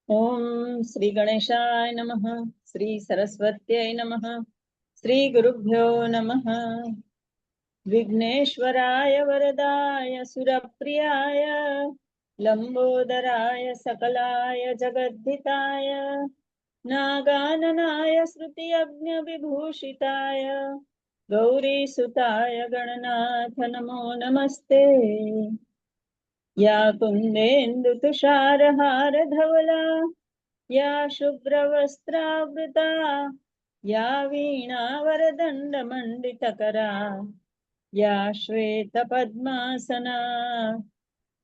ओम श्री गणेशाय नमः। श्री सरस्वत्यै नमः। श्री गुरुभ्यो नमः। विघ्नेश्वराय वरदाय सुरप्रियाय लंबोदराय सकलाय जगद्धिताय नागाननाय श्रुतियज्ञ विभूषिताय गौरीसुताय गणनाथ नमो नमस्ते। या कुन्देन्दुतुषारहार धवला या शुभ्रवस्त्रावृता या वीणावरदण्डमण्डितकरा या श्वेतपद्मासना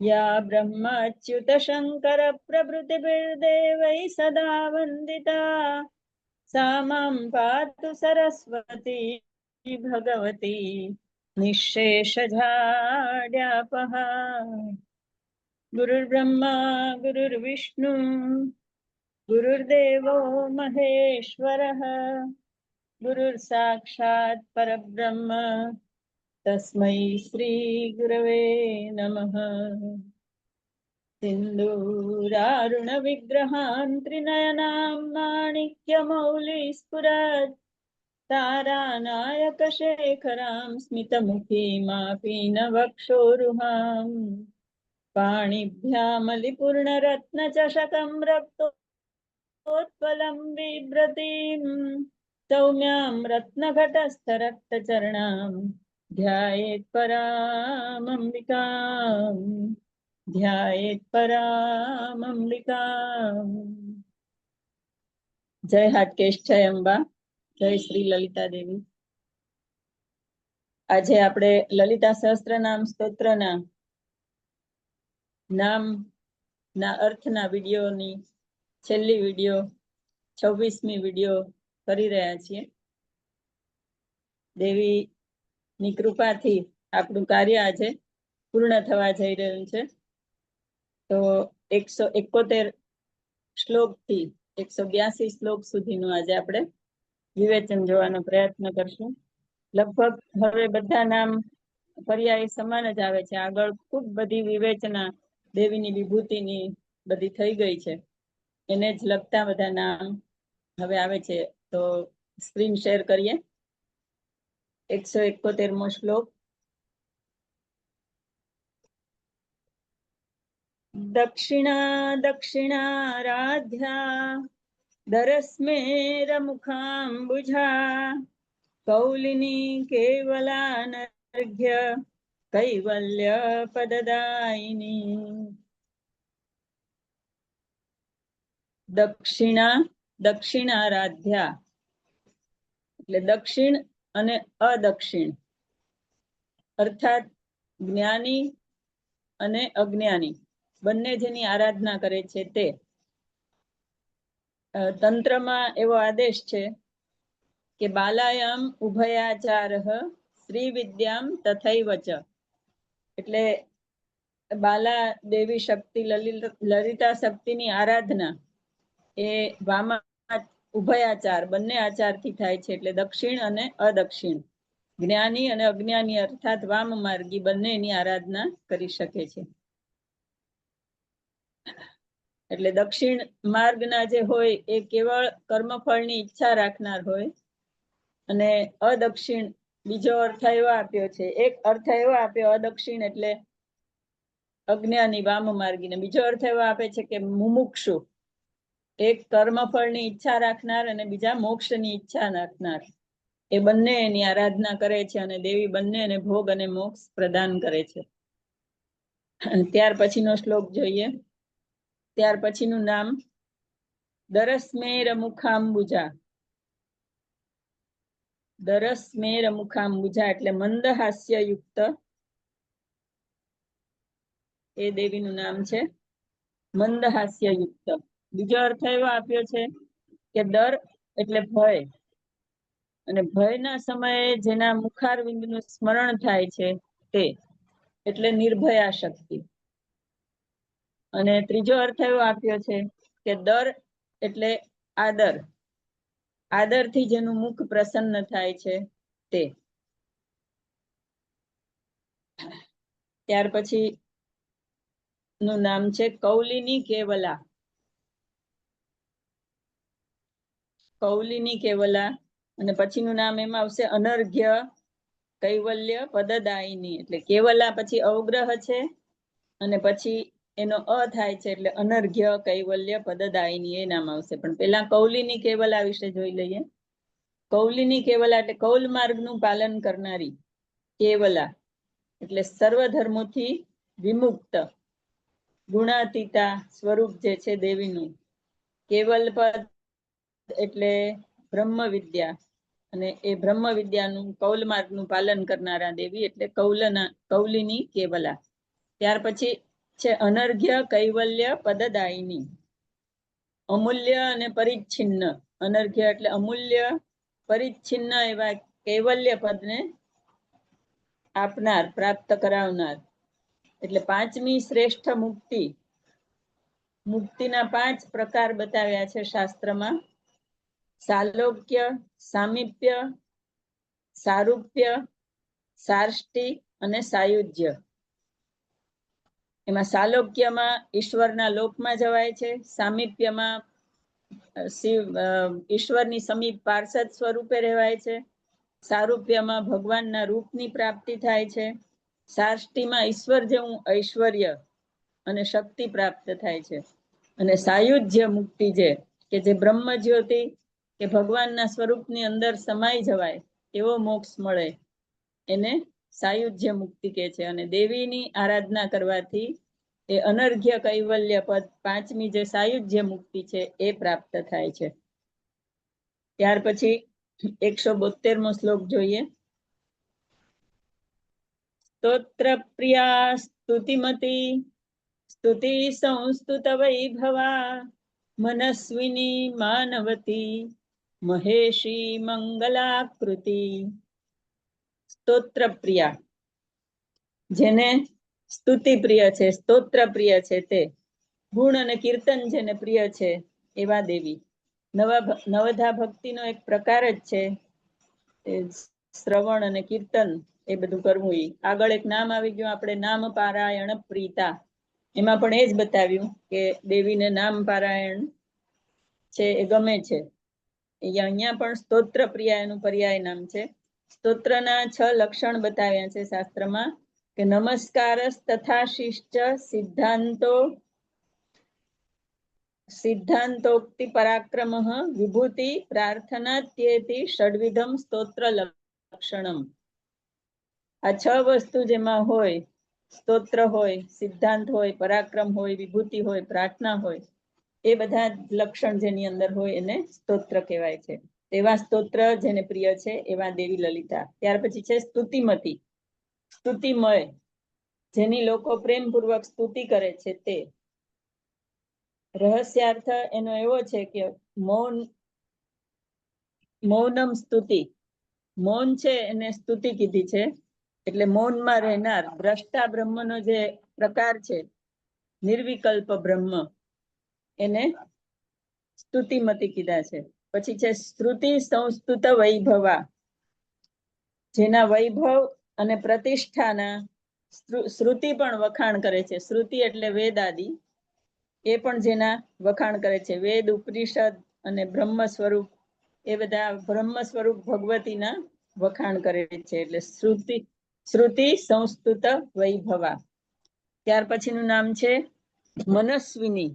या ब्रह्माच्युतशङ्करप्रभृतिभिर्देवैः सदा वन्दिता सा मां पातु सरस्वती भगवती निःशेषझाड्यापहा। गुरुर्ब्रह्मा गुरुर्विष्णु गुरुर्देवो महेश्वरः गुरुर्साक्षात् परब्रह्म तस्मै श्री गुरवे नमः। सिन्दूरारुणविग्रहान् त्रिनयनां माणिक्यमौलिस्फुरत् तारानायकशेखरां स्मितमुखीमापीनवक्षोरुहाम् पाणिभ्यामलिपूर्णरत्नचषकं रक्तोत्पलं बिभ्रतीं सौम्यां रत्नघटस्थरक्तचरणां ध्यायेत् परामम्बिकाम् ध्यायेत् परामम्बिकाम्। जय हाटकेश जय अंबा जय श्री ललिता देवी। આજે આપણે લલિતા સહસ્ત્રનામ સ્તોત્રના નામના અર્થના વિડીયોની છેલ્લી વિડીયો 26મી વિડીયો કરી રહ્યા છીએ। દેવીની કૃપાથી આપણું કાર્ય આજે પૂર્ણ થવા જઈ રહ્યું છે। તો 171 શ્લોકથી 182 શ્લોક સુધીનું આજે આપણે વિવેચન જોવાનો પ્રયત્ન કરશું। લગભગ હવે બધા નામ પર્યાય સમાન જ આવે છે। આગળ ખૂબ બધી વિવેચના દેવીની વિભૂતિની બધી થઈ ગઈ છે, એને જ લગતા બધા નામ હવે આવે છે। તો સ્ક્રીન શેર કરીએ। 171મો શ્લોક। દક્ષિણા દક્ષિણારાધ્યા દરસ્મેર મુખાંબુજા કૌલિની કેવલાનર્ઘ્ય કૈવલ્ય પદદાયિની। દક્ષિણા દક્ષિણારાધ્યા એટલે દક્ષિણ અને અદક્ષિણ, અર્થાત જ્ઞાની અને અજ્ઞાની બંને જેની આરાધના કરે છે તે। તંત્રમાં એવો આદેશ છે કે બાલાયામ ઉભયાચારઃ શ્રી વિદ્યામ તથૈવ ચ, એટલે બાલા દેવી શક્તિ લલિતા શક્તિની આરાધના એ ઉભયાચાર બંને આચારથી થાય છે। એટલે દક્ષિણ અને અદક્ષિણ, જ્ઞાની અને અજ્ઞાની અર્થાત વામ માર્ગી બંને એની આરાધના કરી શકે છે। એટલે દક્ષિણ માર્ગના જે હોય એ કેવળ કર્મફળની ઈચ્છા રાખનાર હોય, અને અદક્ષિણ બીજો અર્થ એવો આપ્યો છે, એક અર્થ એવો આપ્યો અદક્ષિણ એટલે અજ્ઞાની વામ માર્ગીને, બીજો અર્થ એવો આપે છે કે મુમુક્ષુ, એક કર્મફળની ઈચ્છા રાખનાર અને બીજા મોક્ષની ઈચ્છા રાખનાર, એ બંને એની આરાધના કરે છે અને દેવી બંને એને ભોગ અને મોક્ષ પ્રદાન કરે છે। ત્યાર પછીનો શ્લોક જોઈએ। ત્યાર પછીનું નામ દરસ્મેર મુખાંબુજા। દરસ્મેર મુખાંબુજા એટલે મંદ હાસ્યયુક્ત, એ દેવીનું નામ છે મંદ હાસ્યયુક્ત। બીજો અર્થ એવો આપ્યો છે કે દર એટલે ભય, અને ભયના સમયે જેના મુખારવિંદનું સ્મરણ થાય છે તે, એટલે નિર્ભયા શક્તિ। અને ત્રીજો અર્થ એવો આપ્યો છે કે દર એટલે આદર, આદરથી જેનું મુખ પ્રસન્ન થાય છે તે। ત્યાર પછી નું નામ છે કૌલિની કેવલા। કૌલિની કેવલા, અને પછીનું નામ એમાં આવશે અનર્ઘ્ય કૈવલ્ય પદદાયિની. એટલે કેવલા પછી અવગ્રહ છે અને પછી એનો અ થાય છે એટલે અનર્ઘ્ય કૈવલ્ય પદદાયિની એ નામ આવશે. પણ પેલા કૌલિની કેવલા વિશે જોઈ લઈએ. કૌલિની કેવલા એટલે કૌલ માર્ગનું પાલન કરનારી. કેવલા એટલે સર્વ ધર્મોથી વિમુક્ત ગુણાતીતા સ્વરૂપ જે છે દેવીનું. કેવલ પદ એટલે બ્રહ્મ વિદ્યા, અને એ બ્રહ્મ વિદ્યાનું કૌલ માર્ગનું પાલન કરનારા દેવી એટલે કૌલિની કેવલા. ત્યાર પછી છે અનર્ઘ્ય કૈવલ્ય પદદાયિની. અમૂલ્ય અને પરિચ્છિન્ન. અનર્ઘ્ય એટલે અમૂલ્ય, પરિચ્છિન્ન એવા કૈવલ્ય પદને આપનાર, પ્રાપ્ત કરાવનાર. એટલે પાંચમી શ્રેષ્ઠ મુક્તિ. મુક્તિના 5 પ્રકાર બતાવ્યા છે શાસ્ત્રમાં. સાલોક્ય, સામીપ્ય, સારૂપ્ય, સાર્ષ્ટિ અને સાયુજ્ય. એમાં સાલોક્યમાં ઈશ્વરના લોકમાં જવાય છે. સામીપ્યમાં ઈશ્વરની સમીપ પાર્ષદ સ્વરૂપે રહેવાય છે. સારૂપ્યમાં ભગવાનના રૂપની પ્રાપ્તિ થાય છે. સાર્ષ્ટિમાં ઈશ્વર જેવું ઐશ્વર્ય અને શક્તિ પ્રાપ્ત થાય છે. અને સાયુજ્ય મુક્તિ કે જે બ્રહ્મ જ્યોતિ કે ભગવાનના સ્વરૂપની અંદર સમાઈ જવાય એવો મોક્ષ મળે એને સાયુજ્ય મુક્તિ કહે છે. અને દેવીની આરાધના કરવાથી એ અનર્ઘ્ય કૈવલ્ય પદ, પાંચમી જે સાયુજ્ય મુક્તિ છે એ પ્રાપ્ત થાય છે. ત્યાર પછી 172મો શ્લોક જોઈએ. સ્તોત્ર પ્રિયા સ્તુતિમતી સ્તુતિ સંસ્તુત વૈભવા મનસ્વિની માનવતી મહેશી મંગલાકૃતિ. સ્તોત્ર પ્રિયા જેને સ્તુતિ પ્રિય છે, સ્તોત્ર પ્રિય છે તે, ગુણ અને કીર્તન જેને પ્રિય છે એવા દેવી. નવધા ભક્તિનો એક પ્રકાર જ છે શ્રવણ અને કીર્તન, એ બધું કરવું. આગળ એક નામ આવી ગયું આપણે નામ પારાયણ પ્રીતા. એમાં પણ એ જ બતાવ્યું કે દેવીને નામ પારાયણ છે એ ગમે છે. અહીંયા પણ સ્તોત્ર પ્રિયા એનું પર્યાય નામ છે. સ્તોત્રના 6 લક્ષણ બતાવ્યા છે શાસ્ત્રમાં કે નમસ્કારસ તથા શિષ્ટ સિદ્ધાંતોક્તિ પરાક્રમ વિભૂતિ પ્રાર્થનાત્યેતિ ષડવિધમ સ્તોત્ર લક્ષણમ. આ 6 વસ્તુ જેમાં હોય, સ્તોત્ર હોય, સિદ્ધાંત હોય, પરાક્રમ હોય, વિભૂતિ હોય, પ્રાર્થના હોય, એ બધા લક્ષણ જેની અંદર હોય એને સ્તોત્ર કહેવાય છે. એવા સ્તોત્ર જેને પ્રિય છે એવા દેવી લલિતા. ત્યાર પછી છે સ્તુતિમતી, સ્તુતિમય, જેની લોકો પ્રેમપૂર્વક સ્તુતિ કરે છે તે. રહસ્યાર્થ એનો એવો છે કે મૌનમ સ્તુતિ, મૌન છે એને સ્તુતિ કીધી છે. એટલે મૌનમાં રહેનાર દ્રષ્ટા બ્રહ્મનો જે પ્રકાર છે, નિર્વિકલ્પ બ્રહ્મ, એને સ્તુતિમતી કીધા છે. પછી છે શ્રુતિ સંસ્તુત વૈભવા, જેના વૈભવ અને પ્રતિષ્ઠાના શ્રુતિ પણ વખાણ કરે છે. શ્રુતિ એટલે વેદ આદિ, એ પણ જેના વખાણ કરે છે. વેદ, ઉપનિષદ અને બ્રહ્મ સ્વરૂપ, એ બધા બ્રહ્મ સ્વરૂપ ભગવતીના વખાણ કરે છે. એટલે શ્રુતિ સંસ્તુત વૈભવા. ત્યાર પછીનું નામ છે મનસ્વિની.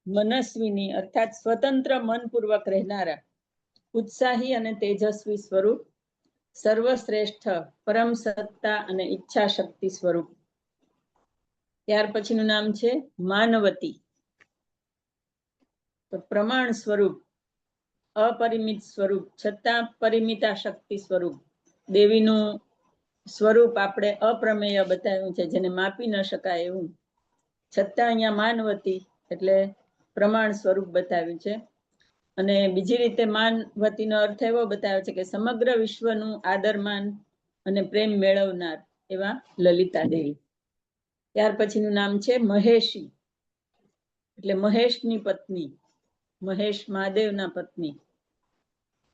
મનસ્વિની અર્થાત સ્વતંત્ર મનપૂર્વક રહેનારા, ઉત્સાહી અને તેજસ્વી સ્વરૂપ, સર્વશ્રેષ્ઠ પરમ સત્તા અને ઈચ્છા શક્તિ સ્વરૂપ. ત્યાર પછીનું નામ છે માનવતી. તો પ્રમાણ સ્વરૂપ, અપરિમિત સ્વરૂપ છતાં પરિમિતા શક્તિ સ્વરૂપ. દેવીનું સ્વરૂપ આપણે અપ્રમેય બતાવ્યું છે, જેને માપી ન શકાય એવું. છતાં અહીંયા માનવતી એટલે પ્રમાણ સ્વરૂપ બતાવ્યું છે. અને બીજી રીતે માનવતીનો અર્થ એવો બતાવ્યો છે કે સમગ્ર વિશ્વનું આદરમાન અને પ્રેમ મેળવનાર એવા લલિતા દેવી. ત્યાર પછીનું નામ છે મહેશી, એટલે મહેશની પત્ની, મહેશ મહાદેવના પત્ની.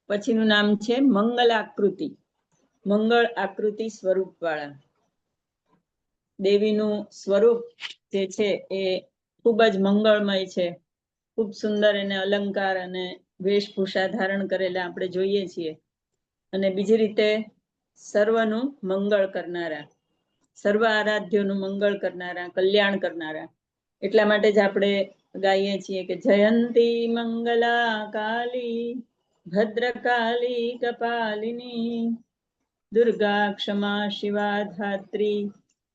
પછીનું નામ છે મંગલાકૃતિ, મંગળ આકૃતિ સ્વરૂપ વાળા. દેવીનું સ્વરૂપ જે છે એ ખૂબ જ મંગળમય છે, ખૂબ સુંદર એને અલંકાર અને વેશભૂષા ધારણ કરેલા આપણે જોઈએ છીએ. અને બીજી રીતે સર્વનું મંગળ કરનારા, સર્વ આરાધ્યોનું મંગળ કરનારા, કલ્યાણ કરનારા. એટલા માટે જ આપણે ગાઈએ છીએ કે જયંતી મંગલા કાલી ભદ્રકાલી કપાલિની દુર્ગા ક્ષમા શિવા ધાત્રી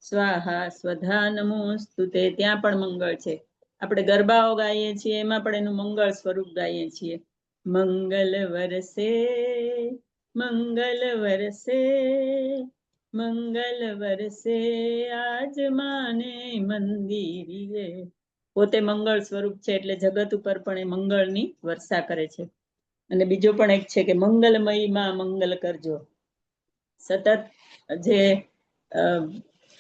સ્વાહા સ્વધા નમોસ્તુતે. ત્યાં પણ મંગળ છે. આપણે ગરબાઓ ગાઈએ છીએ એમાં પણ એનું મંગળ સ્વરૂપ ગાઈએ છીએ. મંગલ વરસે મંગલ વરસે મંગલ વરસે આજ માને મંદિરે. પોતે મંગળ સ્વરૂપ છે એટલે જગત ઉપર પણ એ મંગળની વર્ષા કરે છે. અને બીજો પણ એક છે કે મંગલમય માં મંગલ કરજો. સતત જે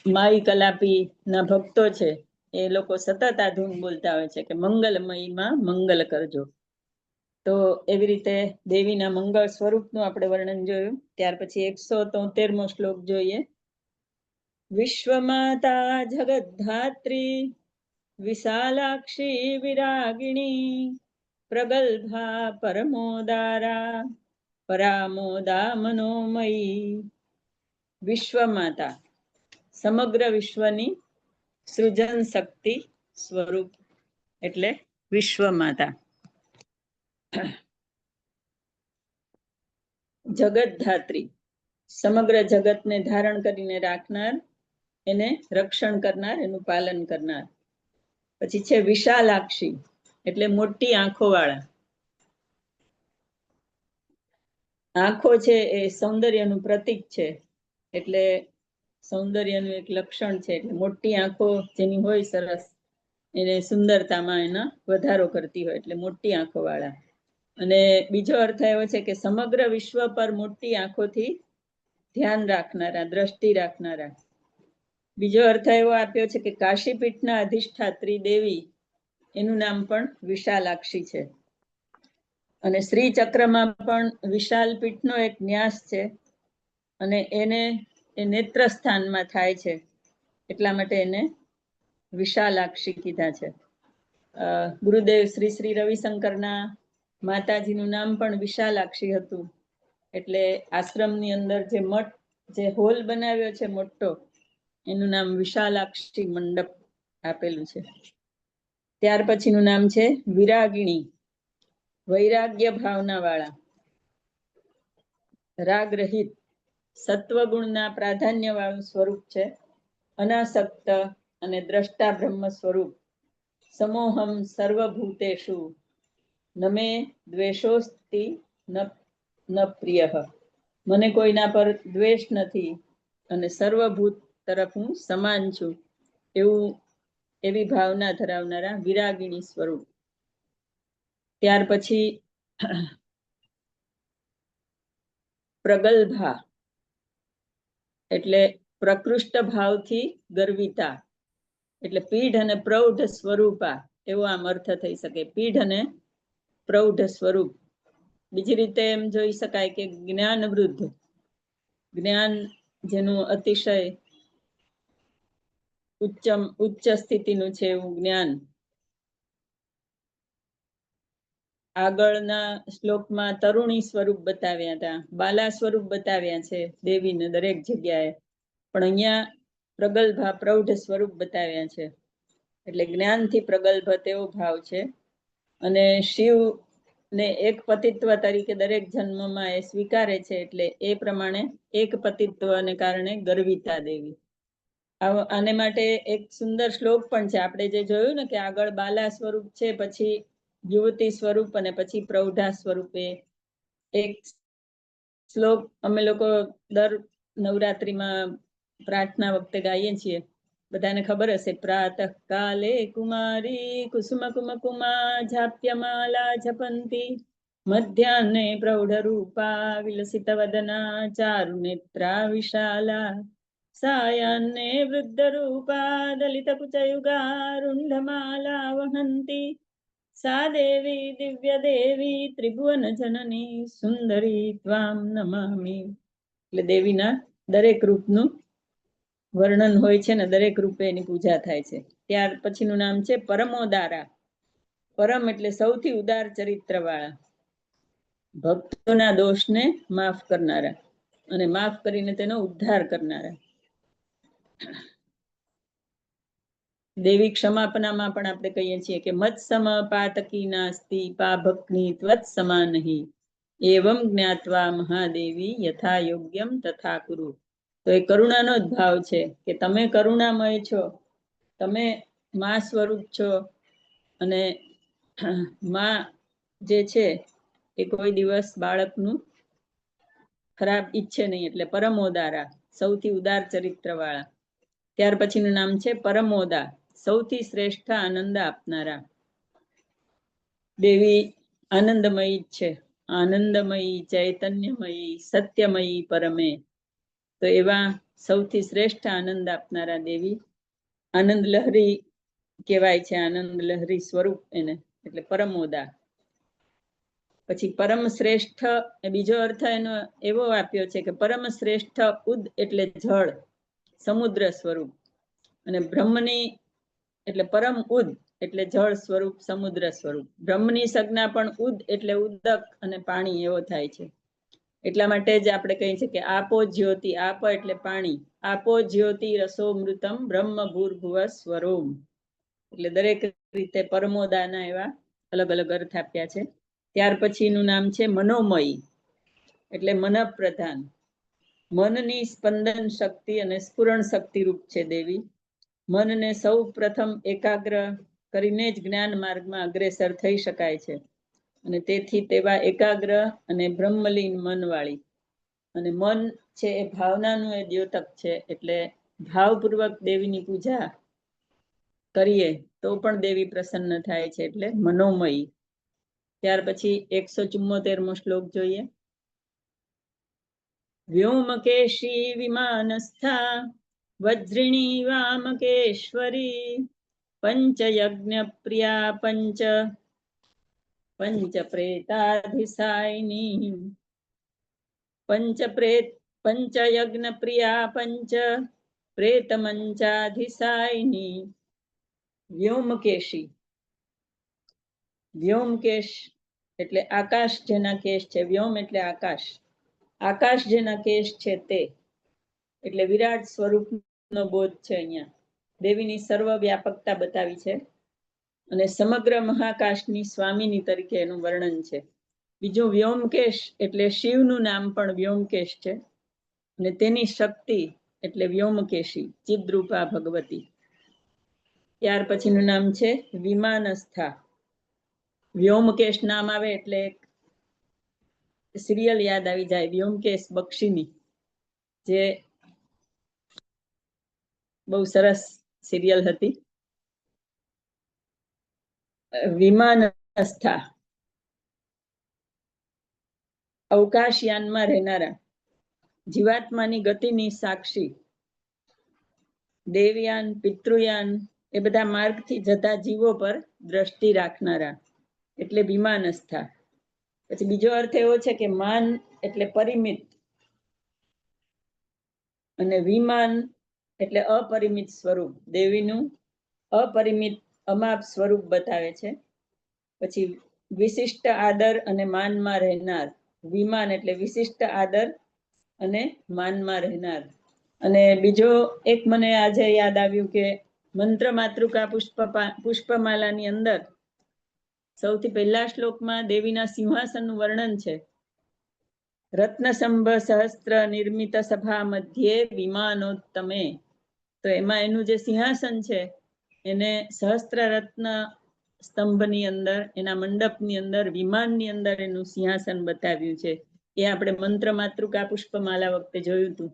માઈ કલાપી ના ભક્તો છે એ લોકો સતત આ ધૂન બોલતા હોય છે કે મંગલમયમાં મંગલ કરજો. તો એવી રીતે દેવીના મંગળ સ્વરૂપનું આપણે વર્ણન જોયું. ત્યાર પછી 173મો શ્લોક જોઈએ. વિશ્વમાતા જગદ્ધાત્રી વિશાલાક્ષી વિરાગિણી પ્રગલ્ભા પરમોદારા પરામોદા મનોમયી. વિશ્વમાતા, સમગ્ર વિશ્વની સૃજન શક્તિ સ્વરૂપ એટલે વિશ્વમાતા. જગતધાત્રી, સમગ્ર જગતને ધારણ કરીને રાખનાર, એને રક્ષણ કરનાર, એનું પાલન કરનાર. પછી છે વિશાલાક્ષી, એટલે મોટી આંખો વાળા. આંખો છે એ સૌંદર્યનું પ્રતીક છે, એટલે સૌંદર્યનું એક લક્ષણ છે. એટલે મોટી આંખો જેની હોય સરસ, એને સુંદરતામાં એના વધારો કરતી હોય, એટલે મોટી આંખો વાળા. અને બીજો અર્થ એવો છે કે સમગ્ર વિશ્વ પર મોટી આંખોથી ધ્યાન રાખનારા, દ્રષ્ટિ રાખનારા. બીજો અર્થ એવો આપ્યો છે કે કાશીપીઠના અધિષ્ઠાત્રી દેવી, એનું નામ પણ વિશાલાક્ષી છે. અને શ્રી ચક્રમાં પણ વિશાલ પીઠનો એક ન્યાસ છે, અને એને એ નેત્ર સ્થાનમાં થાય છે, એટલા માટે એને વિશાલાક્ષી કીધા છે. ગુરુદેવ શ્રી શ્રી રવિશંકરના માતાજીનું નામ પણ વિશાલાક્ષી હતું. એટલે આશ્રમની અંદર જે મઠ, જે હોલ બનાવ્યો છે મોટો, એનું નામ વિશાલાક્ષી મંડપ આપેલું છે. ત્યાર પછીનું નામ છે વિરાગિણી, વૈરાગ્ય ભાવના વાળા, રાગ રહિત, સત્વગુણના પ્રાધાન્ય વાળું સ્વરૂપ છે. અનાસક્ત અને દ્રષ્ટા બ્રહ્મ સ્વરૂપ. સમોહમ સર્વભૂતેષુ નમે દ્વેષોસ્તિ ન પ્રિય. મને કોઈના પર દ્વેષ નથી અને સર્વભૂત તરફ હું સમાન છું, એવી ભાવના ધરાવનારા વિરાગિણી સ્વરૂપ. ત્યાર પછી પ્રગલ્ભા, એટલે પ્રકૃષ્ટ ભાવથી ગર્વિતા, એટલે પીઢ અને પ્રૌઢ સ્વરૂપા, એવો આમ અર્થ થઈ શકે. પીઢ અને પ્રૌઢ સ્વરૂપ. બીજી રીતે એમ જોઈ શકાય કે જ્ઞાન વૃદ્ધ, જ્ઞાન જેનું અતિશય ઉચ્ચ સ્થિતિનું છે એવું જ્ઞાન. આગળના શ્લોકમાં તરુણી સ્વરૂપ બતાવ્યા હતા, બાલા સ્વરૂપ બતાવ્યા છે દેવીને દરેક જગ્યાએ, પણ અહીંયા પ્રગલ્ભા પ્રૌઢ સ્વરૂપ બતાવ્યા છે. એટલે જ્ઞાનથી પ્રગલ્ભ તેવો ભાવ છે. અને શિવને એક પતિત્વ તરીકે દરેક જન્મમાં એ સ્વીકારે છે, એટલે એ પ્રમાણે એક પતિત્વને કારણે ગર્વિતા દેવી. આને માટે એક સુંદર શ્લોક પણ છે. આપણે જે જોયું ને કે આગળ બાલા સ્વરૂપ છે, પછી યુવતી સ્વરૂપ અને પછી પ્રૌઢા સ્વરૂપે એક શ્લોક અમે લોકો દર નવરાત્રિમાં પ્રાર્થના વખતે ગાઈએ છીએ. બધાને ખબર હશે, પ્રાતઃ કાલે કુમારી કુસુમ કુમકુમા ઝાપ્યમાલા જપંતી મધ્યાહ્ને પ્રૌઢ રૂપા વિલસિત વદના ચારુ નેત્રા વિશાલા સાયાન્ને વૃદ્ધરૂપા દલિતકુચયુગારુંઢમાલા વહંતી સા દેવી દિવ્ય દેવી ત્રિભુવન જનની સુંદરી ત્વામ નમામિ. એટલે દેવીના દરેક રૂપનું વર્ણન હોય છે ને દરેક રૂપે એની પૂજા થાય છે. ત્યાર પછીનું નામ છે પરમોદારા. પરમ એટલે સૌથી ઉદાર ચરિત્ર વાળા, ભક્તોના દોષને માફ કરનારા અને માફ કરીને તેનો ઉદ્ધાર કરનારા. દેવી ક્ષમાપનામાં પણ આપણે કહીએ છીએ કે મત સમ પાતકી નાસ્તિ પાભક્ની ત્વત સમાનહિ એવમ જ્ઞાત્વા મહાદેવી યથા યોગ્યમ તથા કુરુ. તો એ કરુણાનો જ ભાવ છે કે તમે કરુણામય છો, તમે મા સ્વરૂપ છો અને મા જે છે એ કોઈ દિવસ બાળકનું ખરાબ ઈચ્છે નહીં, એટલે પરમોદારા, સૌથી ઉદાર ચરિત્ર વાળા. ત્યાર પછીનું નામ છે પરમોદા, સૌથી શ્રેષ્ઠ આનંદ આપનારા. દેવી આનંદમયી છે, આનંદમયી ચૈતન્યમયી સત્યમયી પરમે. તો એવા સૌથી શ્રેષ્ઠ આનંદ આપનારા દેવી આનંદ લહરી કહેવાય છે, આનંદ લહરી સ્વરૂપ એને, એટલે પરમોદા. પછી પરમ શ્રેષ્ઠ એ બીજો અર્થ એનો એવો આપ્યો છે કે પરમ શ્રેષ્ઠ ઉદ એટલે જળ, સમુદ્ર સ્વરૂપ, અને બ્રહ્મની એટલે પરમ ઉદ એટલે જળ સ્વરૂપ, સમુદ્ર સ્વરૂપ. બ્રહ્મની સંજ્ઞા પણ ઉદ એટલે ઉદક અને પાણી એવો થાય છે. એટલા માટે જ આપણે કહીએ છીએ કે આપો જ્યોતિ, આપ એટલે પાણી, આપો જ્યોતિ રસોમૃતમ બ્રહ્મ ભૂર્ભુવ સ્વરોમ. એટલે દરેક રીતે પરમોદાના એવા અલગ અલગ અર્થ આપ્યા છે. ત્યાર પછીનું નામ છે મનોમયી, એટલે મન પ્રધાન, મનની સ્પંદન શક્તિ અને સ્ફુરણ શક્તિ રૂપ છે દેવી. મનને સૌ પ્રથમ એકાગ્ર કરીને જ જ્ઞાન માર્ગમાં અગ્રેસર થઈ શકાય છે, અને તેથી તેવા એકાગ્ર અને બ્રહ્મલીન મન વાળી. અને મન છે એ ભાવનાનું એ દ્યોતક છે, એટલે ભાવપૂર્વક દેવીની પૂજા કરીએ તો પણ દેવી પ્રસન્ન થાય છે, એટલે મનોમયી. ત્યાર પછી 174મો શ્લોક જોઈએ. વ્યોમકેશી વિમાનસ્થા વજ્રિણી વામકેશ્વરી પંચયજ્ઞ પ્રિયા પંચ પ્રેતાધિસાયિની પંચયજ્ઞ પ્રિયા પંચ પ્રેતમંચાધિસાયિની. વ્યોમકેશી, વ્યોમકેશ એટલે આકાશ જેના કેશ છે, વ્યોમ એટલે આકાશ, આકાશ જેના કેશ છે તે, એટલે વિરાટ સ્વરૂપનો બોધ છે. અહીંયા દેવીની સર્વ વ્યાપકતા બતાવી છે, અને સમગ્ર મહાકાશની સ્વામીની તરીકે એનું વર્ણન છે. બીજું વ્યોમકેશ એટલે શિવનું નામ પણ વ્યોમકેશ છે, અને તેની શક્તિ એટલે વ્યોમકેશી, ચિદ્રૂપા ભગવતી. ત્યાર પછીનું નામ છે વિમાનસ્થા. વ્યોમકેશ નામ આવે એટલે સિરિયલ યાદ આવી જાય, વ્યોમકેશ બક્ષીની, જે બહુ સરસ સિરિયલ હતી. વિમાનસ્થા, અવકાશયાનમાં રહેનારા, જીવાત્માની ગતિની સાક્ષી, દેવયાન પિતૃયાન એ બધા માર્ગથી જતા જીવો પર દ્રષ્ટિ રાખનારા, એટલે વિમાનસ્થા. પછી બીજો અર્થ એવો છે કે માન એટલે પરિમિત, અને વિમાન એટલે અપરિમિત સ્વરૂપ. દેવીનું અપરિમિત અમાપ સ્વરૂપ બતાવે છે. પછી વિશિષ્ટ આદર અને માનમાં રહેનાર, વિમાન એટલે વિશિષ્ટ આદર અને માનમાં રહેનાર. અને બીજો એક મને આજે યાદ આવ્યું કે મંત્ર માતૃકા પુષ્પમાલાની અંદર સૌથી પહેલા શ્લોકમાં દેવીના સિંહાસનનું વર્ણન છે. રત્નસંભ સહસ્ત્ર નિર્મિત સભા મધ્યે વિમાનોત્તમે. તો એમાં એનું જે સિંહાસન છે એને સહસ્ત્ર રત્ન સ્તંભની અંદર, એના મંડપની અંદર, વિમાનની અંદર એનું સિંહાસન બતાવ્યું છે. એ આપણે મંત્ર માતૃકા પુષ્પમાલા વખતે જોયું હતું.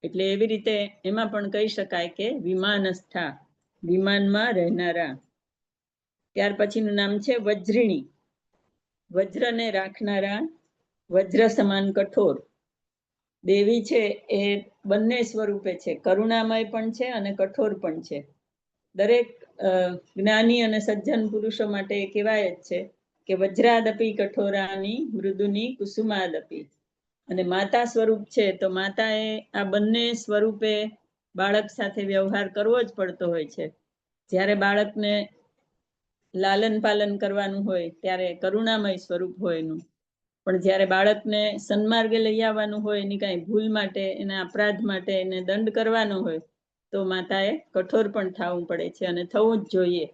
એટલે એવી રીતે એમાં પણ કહી શકાય કે વિમાનસ્થા, વિમાનમાં રહેનારા. ત્યાર પછીનું નામ છે વજ્રિણી, વજ્રને રાખનારા, વજ્ર સમાન કઠોર. દેવી છે એ બંને સ્વરૂપે છે, કરુણામય પણ છે અને કઠોર પણ છે. દરેક જ્ઞાની અને સજ્જન પુરુષો માટે કહેવાય જ છે કે વજ્રાદપી કઠોરાની મૃદુની કુસુમાદપી. અને માતા સ્વરૂપ છે તો માતાએ આ બંને સ્વરૂપે બાળક સાથે વ્યવહાર કરવો જ પડતો હોય છે. જ્યારે બાળકને લાલન પાલન કરવાનું હોય ત્યારે કરુણામય સ્વરૂપ હોય એનું, પણ જ્યારે બાળકને સન્માર્ગે લઈ આવવાનું હોય, એની કાંઈ ભૂલ માટે, એના અપરાધ માટે એને દંડ કરવાનો હોય તો માતાએ કઠોર પણ થવું પડે છે, અને થવું જ જોઈએ.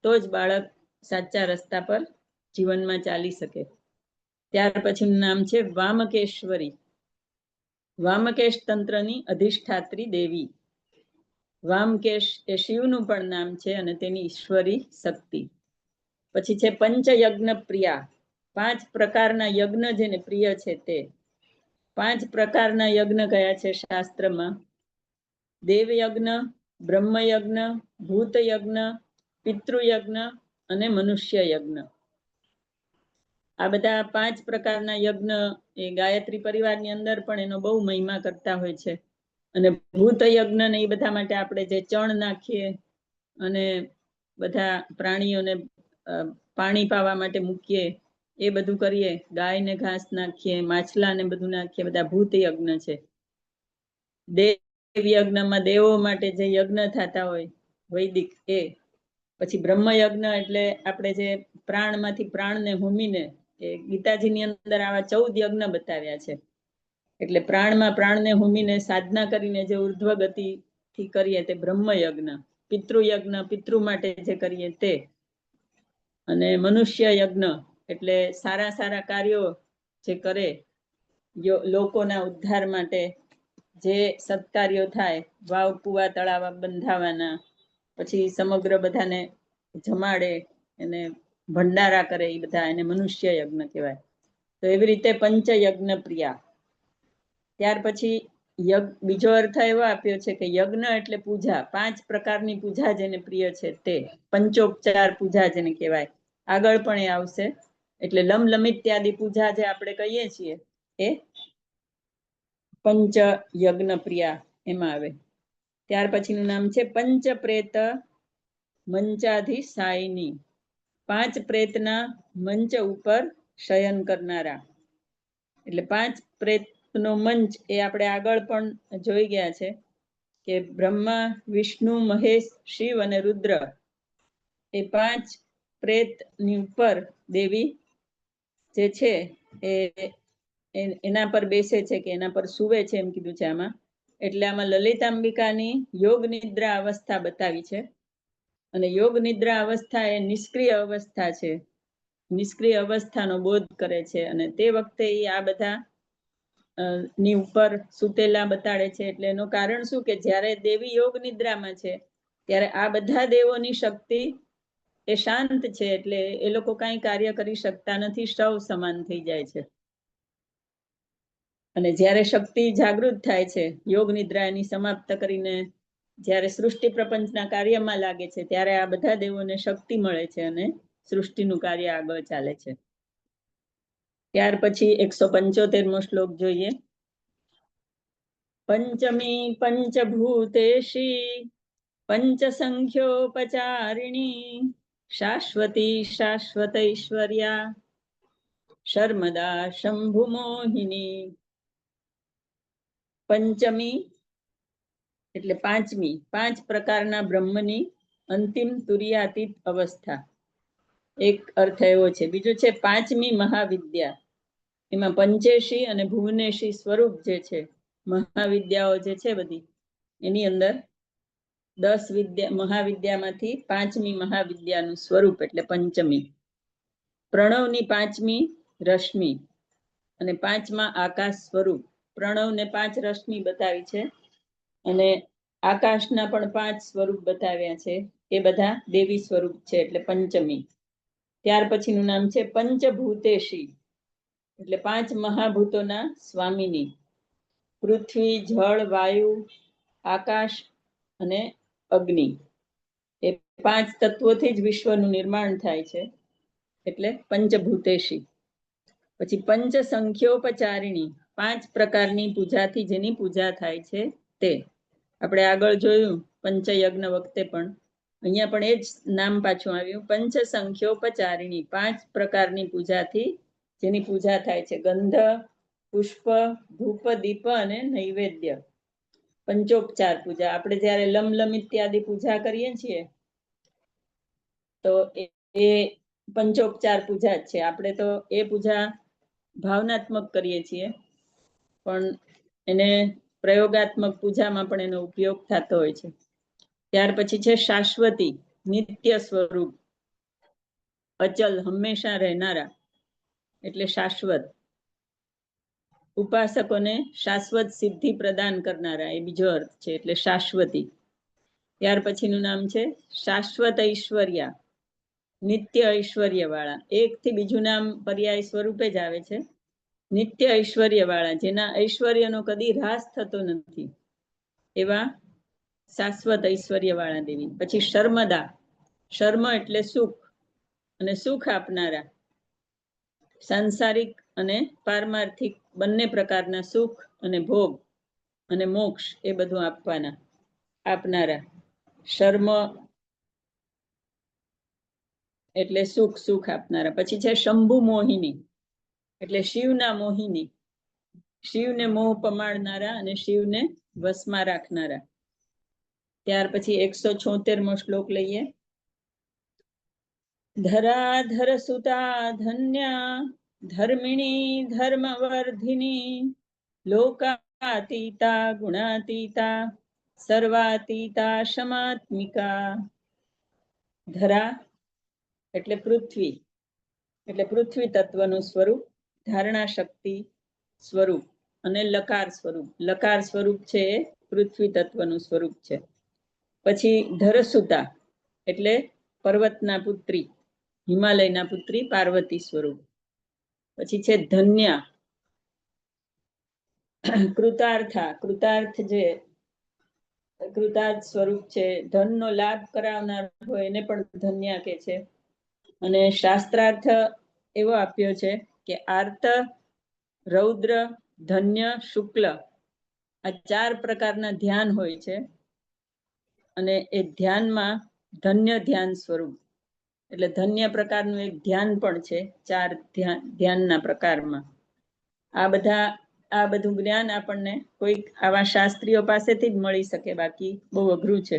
તો જ બાળક સાચા રસ્તા પર જીવનમાં ચાલી શકે. ત્યાર પછીનું નામ છે વામકેશ્વરી. વામકેશ તંત્રની અધિષ્ઠાત્રી દેવી. વામકેશ એ શિવનું પણ નામ છે અને તેની ઈશ્વરી શક્તિ. પછી છે પંચયજ્ઞ પ્રિયા. 5 પ્રકારના યજ્ઞ જેને પ્રિય છે તે. 5 પ્રકારના યજ્ઞ કયા છે શાસ્ત્રમાં? દેવયજ્ઞ, બ્રહ્મયજ્ઞ, ભૂતયજ્ઞ, પિતૃયજ્ઞ અને મનુષ્ય યજ્ઞ. આ બધા 5 પ્રકારના યજ્ઞ એ ગાયત્રી પરિવારની અંદર પણ એનો બહુ મહિમા કરતા હોય છે. અને ભૂત યજ્ઞ ને એ બધા માટે આપણે જે ચણ નાખીએ અને બધા પ્રાણીઓને પાણી પાવા માટે મૂકીએ, એ બધું કરીએ, ગાયને ઘાસ નાખીએ, માછલાને બધું નાખીએ, બધા ભૂત યજ્ઞ છે. દેવ યજ્ઞમાં દેવો માટે જે યજ્ઞ થતા હોય વૈદિક એ. પછી બ્રહ્મ યજ્ઞ એટલે આપણે જે પ્રાણમાંથી પ્રાણને હોમીને, એ ગીતાજીની અંદર આવા 14 યજ્ઞ બતાવ્યા છે. એટલે પ્રાણમાં પ્રાણને હોમીને સાધના કરીને જે ઉર્ધ્વ ગતિથી કરીએ તે બ્રહ્મ યજ્ઞ. પિતૃયજ્ઞ, પિતૃ માટે જે કરીએ તે. અને મનુષ્ય યજ્ઞ એટલે સારા સારા કાર્યો જે કરે લોકોના ઉદ્ધાર માટે, જે સત્કાર્યો થાય, વાવ કુવા તળાવ બંધાવાના, પછી સમગ્ર બધાને જમાડે અને ભંડારા કરે, એ બધા એને મનુષ્ય યજ્ઞ કહેવાય. તો એવી રીતે પંચયજ્ઞ પ્રિયા. ત્યાર પછી બીજો અર્થ એવો આપ્યો છે કે યજ્ઞ એટલે પૂજા. 5 પ્રકારની પૂજા જેને પ્રિય છે તે. પંચોપચાર પૂજા જેને કહેવાય. આગળ પણ એ આવશે. એટલે લમલમિત્યાદિ પૂજા જે આપણે કહીએ છીએ એ પંચ યજ્ઞ પ્રિયા એમાં આવે. ત્યાર પછીનું નામ છે પંચપ્રેત મંચાધિસાયિની. 5 પ્રેતના મંચ ઉપર શયન કરનારા. એટલે 5 પ્રેતનો મંચ એ આપણે આગળ પણ જોઈ ગયા છે કે બ્રહ્મા, વિષ્ણુ, મહેશ, શિવ અને રુદ્ર એ 5 પ્રેતની ઉપર દેવી જે છે એ એના પર બેસે છે કે એના પર સૂવે છે એમ કીધું છે આમાં. એટલે આમાં લલિતાંબિકાની યોગ નિદ્રા અવસ્થા બતાવી છે. અને યોગ નિદ્રા અવસ્થા એ નિષ્ક્રિય અવસ્થા છે. નિષ્ક્રિય અવસ્થાનો બોધ કરે છે, અને તે વખતે એ આ બધા ની ઉપર સુતેલા બતાડે છે. એટલે એનું કારણ શું કે જ્યારે દેવી યોગ નિદ્રામાં છે ત્યારે આ બધા દેવોની શક્તિ એ શાંત છે, એટલે એ લોકો કાંઈ કાર્ય કરી શકતા નથી, શવ સમાન થઈ જાય છે. અને જ્યારે શક્તિ જાગૃત થાય છે, યોગ નિદ્રા એની સમાપ્ત કરીને જ્યારે સૃષ્ટિ પ્રપંચના કાર્યમાં લાગે છે, ત્યારે આ બધા દેવોને શક્તિ મળે છે અને સૃષ્ટિનું કાર્ય આગળ ચાલે છે. ત્યાર પછી 175મો શ્લોક જોઈએ. પંચમી પંચભૂતેશી પંચસંખ્યોપચારિણી શાશ્વતી શાશ્વતૈશ્વર્યા શર્મદા શંભુમોહિની. પંચમી એટલે 5મી, 5 પ્રકારના બ્રહ્મની અંતિમ તુર્યાતીત અવસ્થા. એક અર્થ એવો છે. બીજું છે 5મી મહાવિદ્યા. એમાં પંચેશી અને ભુવનેશી સ્વરૂપ જે છે, મહાવિદ્યાઓ જે છે બધી, એની અંદર 10 મહાવિદ્યામાંથી 5મી મહાવિદ્યાનું સ્વરૂપ એટલે પંચમી. પ્રણવની 5મી રશ્મિ અને 5મા આકાશ સ્વરૂપ. પ્રણવને 5 રશ્મિ બતાવી છે અને આકાશના પણ 5 સ્વરૂપ બતાવ્યા છે. એ બધા દેવી સ્વરૂપ છે એટલે પંચમી. ત્યાર પછીનું નામ છે પંચભૂતેશી એટલે 5 મહાભૂતોના સ્વામીની. પૃથ્વી, જળ, વાયુ, આકાશ અને અગ્નિ. એ 5 તત્વોથી જ વિશ્વનું નિર્માણ થાય છે એટલે પંચભૂતેશી. પછી પંચ સંખ્યોપચારિણી 5 પ્રકારની પૂજાથી જેની પૂજા થાય છે તે. આપણે આગળ જોયું પંચયજ્ઞ વખતે પણ, અહીંયા પણ એ જ નામ પાછું આવ્યું, પંચ સંખ્યોપચારિણી, 5 પ્રકારની પૂજાથી જેની પૂજા થાય છે. ગંધ, પુષ્પ, ધૂપ, દીપ અને નૈવેદ્ય. પંચોપચાર પૂજા. આપણે જ્યારે લમ ઇત્યાદિ પૂજા કરીએ છીએ તો એ પંચોપચાર પૂજા જ છે. આપણે તો એ પૂજા ભાવનાત્મક કરીએ છીએ, પણ એને પ્રયોગાત્મક પૂજામાં પણ એનો ઉપયોગ થતો હોય છે. ત્યાર પછી છે શાશ્વતી, નિત્ય સ્વરૂપ, અચલ, હંમેશા રહેનારા એટલે શાશ્વત. ઉપાસકોને શાશ્વત સિદ્ધિ પ્રદાન કરનારા એ બીજો અર્થ છે એટલે શાશ્વતી. ત્યાર પછીનું નામ છે શાશ્વત ઐશ્વર્યા, નિત્ય ઐશ્વર્ય વાળા. એકથી બીજું નામ પર્યાય સ્વરૂપે જ આવે છે. નિત્ય ઐશ્વર્ય વાળા, જેના ઐશ્વર્યનો કદી હ્રાસ થતો નથી, એવા શાશ્વત ઐશ્વર્ય વાળા દેવી. પછી શર્મદા, શર્મ એટલે સુખ અને સુખ આપનારા, સાંસારિક અને પારમાર્થિક બંને પ્રકારના સુખ અને ભોગ અને મોક્ષ એ બધું આપનારા. શર્મ એટલે સુખ આપનારા. પછી છે શંભુ મોહિની, એટલે શિવના મોહિની, શિવને મોહ પમાડનારા અને શિવને વશમાં રાખનારા. ત્યાર પછી 176મો શ્લોક લઈએ. ધરાધર સુતા ધન્યા, ધર્મિણી ધર્મવર્ધિની, લોકાતીતા ગુણાતીતા, સર્વાતીતા શમાત્મિકા. ધરા એટલે પૃથ્વી, એટલે પૃથ્વી તત્વનું સ્વરૂપ, ધારણા શક્તિ સ્વરૂપ અને લકાર સ્વરૂપ. લકાર સ્વરૂપ છે એ પૃથ્વી તત્વનું સ્વરૂપ છે. પછી ધરસુતા એટલે પર્વતના પુત્રી, હિમાલયના પુત્રી પાર્વતી સ્વરૂપ. પછી છે ધન્યા, કૃતાર્થા, કૃતાર્થ જે કૃતાર્થ સ્વરૂપ છે, ધનનો લાભ કરાવનાર હોય એને પણ ધન્યા કે છે. અને શાસ્ત્રાર્થ એવો આપ્યો છે કે આર્ત, રૌદ્ર, ધન્ય, શુક્લ આ 4 પ્રકારના ધ્યાન હોય છે, અને એ ધ્યાનમાં ધન્ય ધ્યાન સ્વરૂપ એટલે ધન્ય પ્રકારનું એક ધ્યાન પણ છે 4 ધ્યાનના પ્રકારમાં. આ બધું જ્ઞાન આપણને કોઈક આવા શાસ્ત્રીઓ પાસેથી જ મળી શકે, બાકી બહુ અઘરું છે.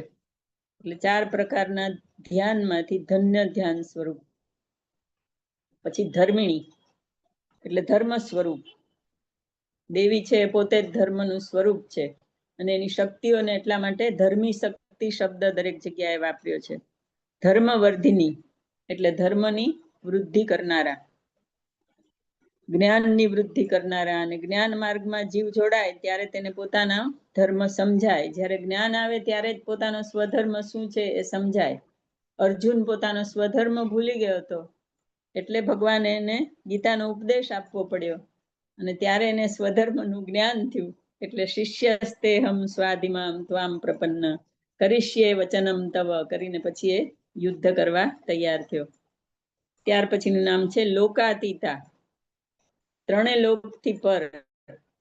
એટલે 4 પ્રકારના ધ્યાનમાંથી ધન્ય ધ્યાન સ્વરૂપ. પછી ધર્મિણી એટલે ધર્મ સ્વરૂપ દેવી છે, પોતે જ ધર્મનું સ્વરૂપ છે, અને એની શક્તિઓને એટલા માટે ધર્મી શક્તિ શબ્દ દરેક જગ્યાએ વાપર્યો છે. ધર્મવર્ધિની એટલે ધર્મની વૃદ્ધિ કરનારા, જ્ઞાનની વૃદ્ધિ કરનારા. અને જ્ઞાન માર્ગમાં જીવ જોડાય ત્યારે તેને પોતાના ધર્મ સમજાય. જ્યારે જ્ઞાન આવે ત્યારે જ પોતાનો સ્વધર્મ શું છે એ સમજાય. અર્જુન પોતાનો સ્વધર્મ ભૂલી ગયો હતો, એટલે ભગવાને એને ગીતાનો ઉપદેશ આપવો પડ્યો, અને ત્યારે એને સ્વધર્મનું જ્ઞાન થયું. એટલે શિષ્યસ્તેહમ સ્વાધિમામ ત્વામ પ્રપન્ન કરીશ્યે વચનમ તવ કરીને પછી એ યુદ્ધ કરવા તૈયાર થયો. ત્યાર પછીનું નામ છે લોકાતીતા, 3 લોકથી પર,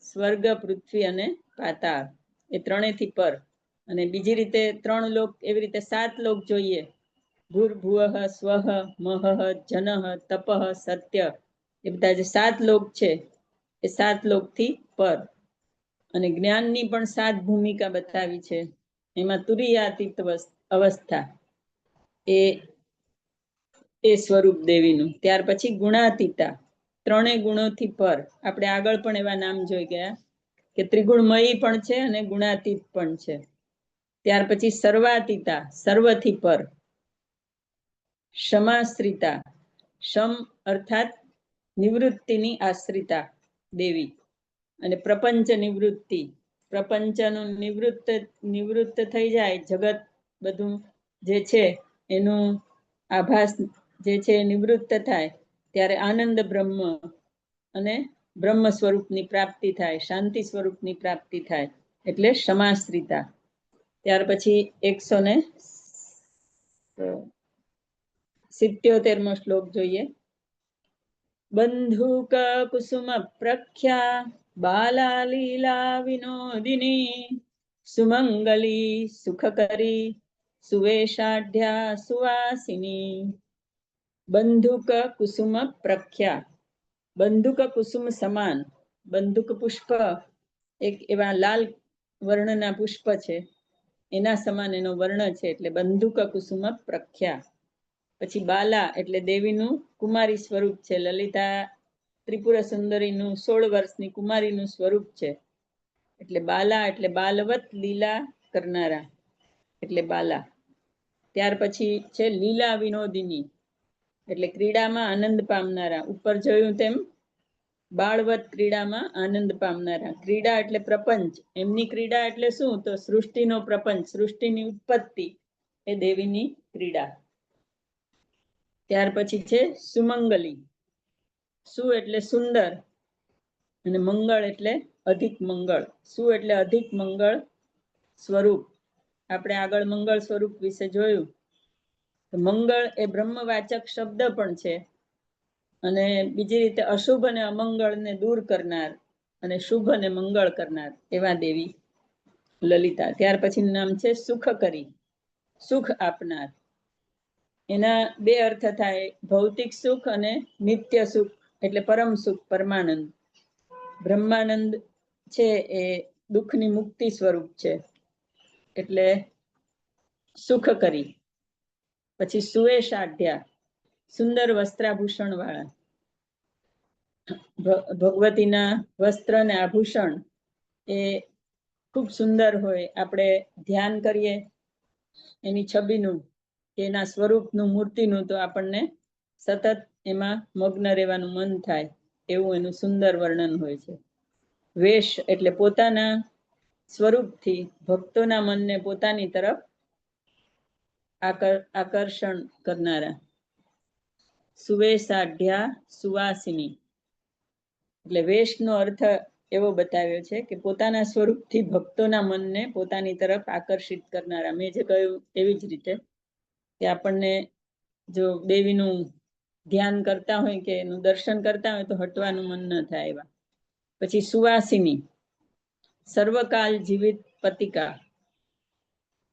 સ્વર્ગ, પૃથ્વી અને પાતાળ એ 3થી પર. અને બીજી રીતે 3 લોક, એવી રીતે 7 લોક જોઈએ. ભૂર્ભુવઃ સ્વઃ મહઃ જનઃ તપઃ સત્ય, એ બધા જે 7 લોક છે એ 7 લોકથી પર. અને જ્ઞાનની પણ 7 ભૂમિકા બતાવી છે. એમાં તુરીયાતીત અવસ્થા એ સ્વરૂપ દેવીનું. ત્યાર પછી ગુણાતીતા, 3 ગુણોથી પર. આપણે આગળ પણ એવા નામ જોઈ ગયા કે ત્રિગુણમયી પણ છે અને ગુણાતીત પણ છે. ત્યાર પછી સર્વાતીતા, સર્વથી પર. ક્ષમાશ્રિતા, શમ અર્થાત નિવૃત્તિની આશ્રિતા દેવી. અને પ્રપંચ નિવૃત્તિ, પ્રપંચનું નિવૃત્ત થઈ જાય, જગત બધું જે છે એનું આભાસ જે છે નિવૃત્ત થાય ત્યારે આનંદ બ્રહ્મ અને બ્રહ્મ સ્વરૂપની પ્રાપ્તિ થાય, શાંતિ સ્વરૂપની પ્રાપ્તિ થાય, એટલે ક્ષમાશ્રિતા. ત્યાર પછી 177મો શ્લોક જોઈએ. બંધુક કુસુમ પ્રખ્યા બાલા લીલા વિનોદિની સુમંગલી સુખકરી સુવેશાઢ્યા સુવાસિની બંધુક કુસુમ પ્રખ્યા. બંધુક કુસુમ સમાન. બંધુક પુષ્પ એક એવા લાલ વર્ણના પુષ્પ છે, એના સમાન એનો વર્ણ છે, એટલે બંધુક કુસુમ પ્રખ્યા. પછી બાલા એટલે દેવીનું કુમારી સ્વરૂપ છે. લલિતા ત્રિપુર સુંદરીનું 16 વર્ષની કુમારીનું સ્વરૂપ છે, એટલે બાલા એટલે બાલવત લીલા કરનારા, એટલે બાલા. ત્યાર પછી છે લીલા વિનોદિની, એટલે ક્રીડામાં આનંદ પામનારા. ઉપર જોયું તેમ બાળવત ક્રીડામાં આનંદ પામનારા. ક્રીડા એટલે પ્રપંચ. એમની ક્રીડા એટલે શું? તો સૃષ્ટિનો પ્રપંચ, સૃષ્ટિની ઉત્પત્તિ એ દેવીની ક્રીડા. ત્યાર પછી છે સુમંગલી. સુ એટલે સુંદર અને મંગળ એટલે અધિક મંગળ. શું એટલે અધિક મંગળ સ્વરૂપ. આપણે આગળ મંગળ સ્વરૂપ વિશે જોયું. મંગળ એ બ્રહ્મવાચક શબ્દ પણ છે, અને બીજી રીતે અશુભ અને અમંગળને દૂર કરનાર અને શુભ અને મંગળ કરનાર એવા દેવી લલિતા. ત્યાર પછીનું નામ છે સુખકરી, સુખ આપનાર. એના બે અર્થ થાય, ભૌતિક સુખ અને નિત્ય સુખ, એટલે પરમ સુખ, પરમાનંદ. બ્રહ્માનંદ છે એ દુઃખની મુક્તિ સ્વરૂપ છે, એટલે સુખ કરી. પછી સુવેશાઢ્યા, સુંદર વસ્ત્રાભૂષણ વાળા. ભગવતીના વસ્ત્ર અને આભૂષણ એ ખૂબ સુંદર હોય. આપણે ધ્યાન કરીએ એની છબીનું, એના સ્વરૂપનું, મૂર્તિનું, તો આપણને સતત એમાં મગ્ન રહેવાનું મન થાય, એવું એનું સુંદર વર્ણન હોય છે. વેશ એટલે પોતાના સ્વરૂપથી ભક્તોના મનને પોતાની તરફ આકર્ષણ કરનારા. સુવેશાઢ્યા સુવાસિની, એટલે વેશનો અર્થ એવો બતાવ્યો છે કે પોતાના સ્વરૂપથી ભક્તોના મનને પોતાની તરફ આકર્ષિત કરનારા. મેં જે કહ્યું એવી જ રીતે કે આપણને જો દેવીનું ધ્યાન કરતા હોય કે એનું દર્શન કરતા હોય તો હટવાનું મન ન થાય એવા. પછી સુવાસિની, સર્વકાલ જીવિત પતિકા,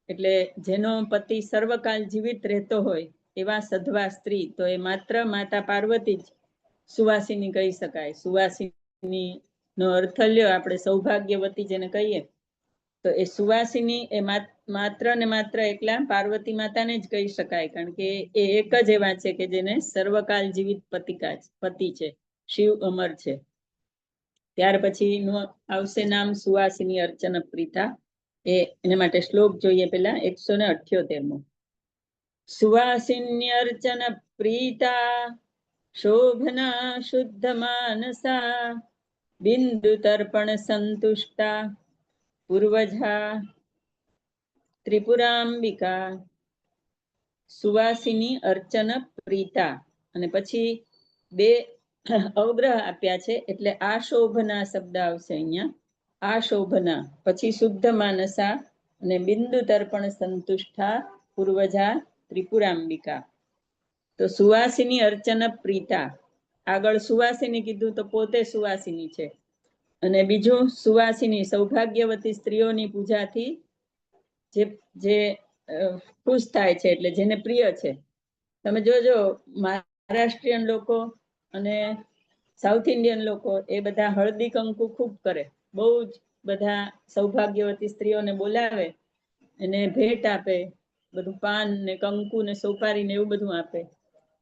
એટલે જેનો પતિ સર્વકાલ જીવિત રહેતો હોય એવા સધવા સ્ત્રી, તો એ માત્ર માતા પાર્વતી જ સુવાસિની કહી શકાય. સુવાસિની નો અર્થ લ્યો આપણે સૌભાગ્યવતી જેને કહીએ, તો એ સુવાસિની એ માત્ર ને માત્ર એકલા પાર્વતી માતાને જ કહી શકાય, કારણ કે એ એક જ એવા છે કે જેને સર્વકાલ જીવિત પતિ છે, શિવ અમર છે. ત્યાર પછી નું આવશે નામ સુવાસિની અર્ચન પ્રીતા. એના માટે શ્લોક જોઈએ પેલા 178મો. સુવાસિની અર્ચન પ્રીતા શોભના શુદ્ધ માનસા બિંદુ તર્પણ સંતુષ્ટા પૂર્વજા ત્રિપુરાંબિકા. સુવાસિની અર્ચન પ્રીતા, અને પછી બે અવગ્રહ આપ્યા છે, એટલે આ શોભના શબ્દ આવશે અહીંયા. આ શોભના, પછી શુદ્ધ માનસા અને બિંદુ તર્પણ સંતુષ્ટા પૂર્વજા ત્રિપુરાંબિકા. તો સુવાસિની અર્ચન પ્રીતા, આગળ સુવાસિની કીધું તો પોતે સુવાસિની છે, અને બીજું સુવાસિની સૌભાગ્યવતી સ્ત્રીઓની પૂજાથી જે ખુશ થાય છે, એટલે જેને પ્રિય છે. તમે જોજો મહારાષ્ટ્રીયન લોકો અને સાઉથ ઇન્ડિયન લોકો એ બધા હળદી કંકુ ખૂબ કરે. બહુ જ બધા સૌભાગ્યવતી સ્ત્રીઓને બોલાવે, એને ભેટ આપે, બધું પાન ને કંકુ ને સોપારી ને એવું બધું આપે,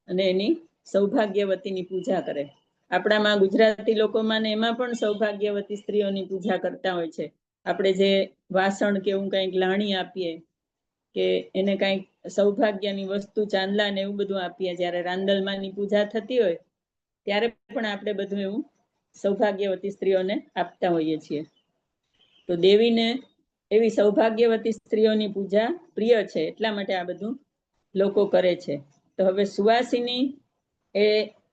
અને એની સૌભાગ્યવતીની પૂજા કરે. આપણામાં ગુજરાતી લોકોમાં ને એમાં પણ સૌભાગ્યવતી સ્ત્રીઓની પૂજા કરતા હોય છે. આપણે જે વાસણ કે એવું કંઈક લાણી આપીએ, કે એને કંઈક સૌભાગ્યની વસ્તુ ચાંદલા ને એવું બધું આપીએ, જ્યારે રાંદલમાની પૂજા થતી હોય ત્યારે પણ આપણે બધું એવું સૌભાગ્યવતી સ્ત્રીઓને આપતા હોઈએ છીએ. તો દેવીને એવી સૌભાગ્યવતી સ્ત્રીઓની પૂજા પ્રિય છે, એટલા માટે આ બધું લોકો કરે છે. તો હવે સુવાસિની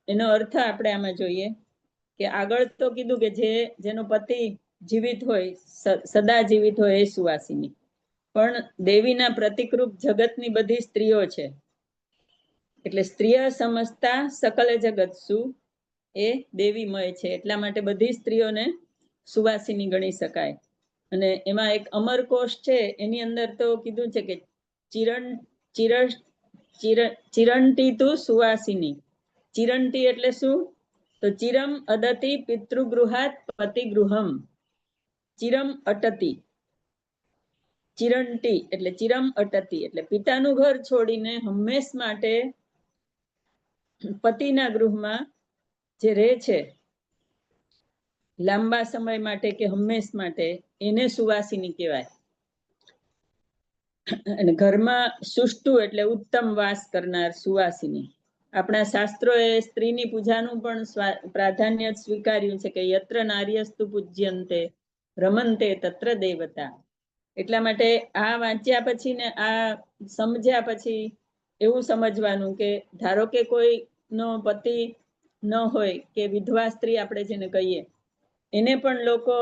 એનો અર્થ આપણે આમાં જોઈએ કે આગળ તો કીધું કે જેનો પતિ જીવિત હોય, સદા જીવિત હોય એ સુવાસિની, પણ દેવીના પ્રતિકરૂપ જગતની બધી સ્ત્રીઓ છે, એટલે સ્ત્રીય સમજતા સકલ જગત સુ એ દેવીમય છે, એટલા માટે બધી સ્ત્રીઓને સુવાસિની ગણી શકાય. અને એમાં એક અમરકોશ છે, એની અંદર તો કીધું છે કે ચિરંટી તુ સુવાસિની. ચિરંટી એટલે શું? તો ચિરમ અદતિ પિતૃગૃહાત પતિગૃહમ. ચિરમ અટતી, ચિરંટી એટલે ચિરમ અટતી એટલે પિતાનું ઘર છોડીને હંમેશ માટે પતિના ગૃહમાં જે રહે છે લાંબા સમય માટે કે હંમેશ માટે, એને સુવાસિની કહેવાય. અને ઘરમાં સુષ્ટુ એટલે ઉત્તમ વાસ કરનાર સુવાસિની. આપણા શાસ્ત્રોએ સ્ત્રીની પૂજાનું પણ પ્રાધાન્ય સ્વીકાર્યું છે કે યત્ર નાર્યસ્તુ પૂજ્યંતે રમંતે તત્ર દેવતા. એટલા માટે આ વાંચ્યા પછી ને આ સમજ્યા પછી એવું સમજવાનું કે ધારો કે કોઈનો પતિ ન હોય કે વિધવા સ્ત્રી આપણે જેને કહીએ, એને પણ લોકો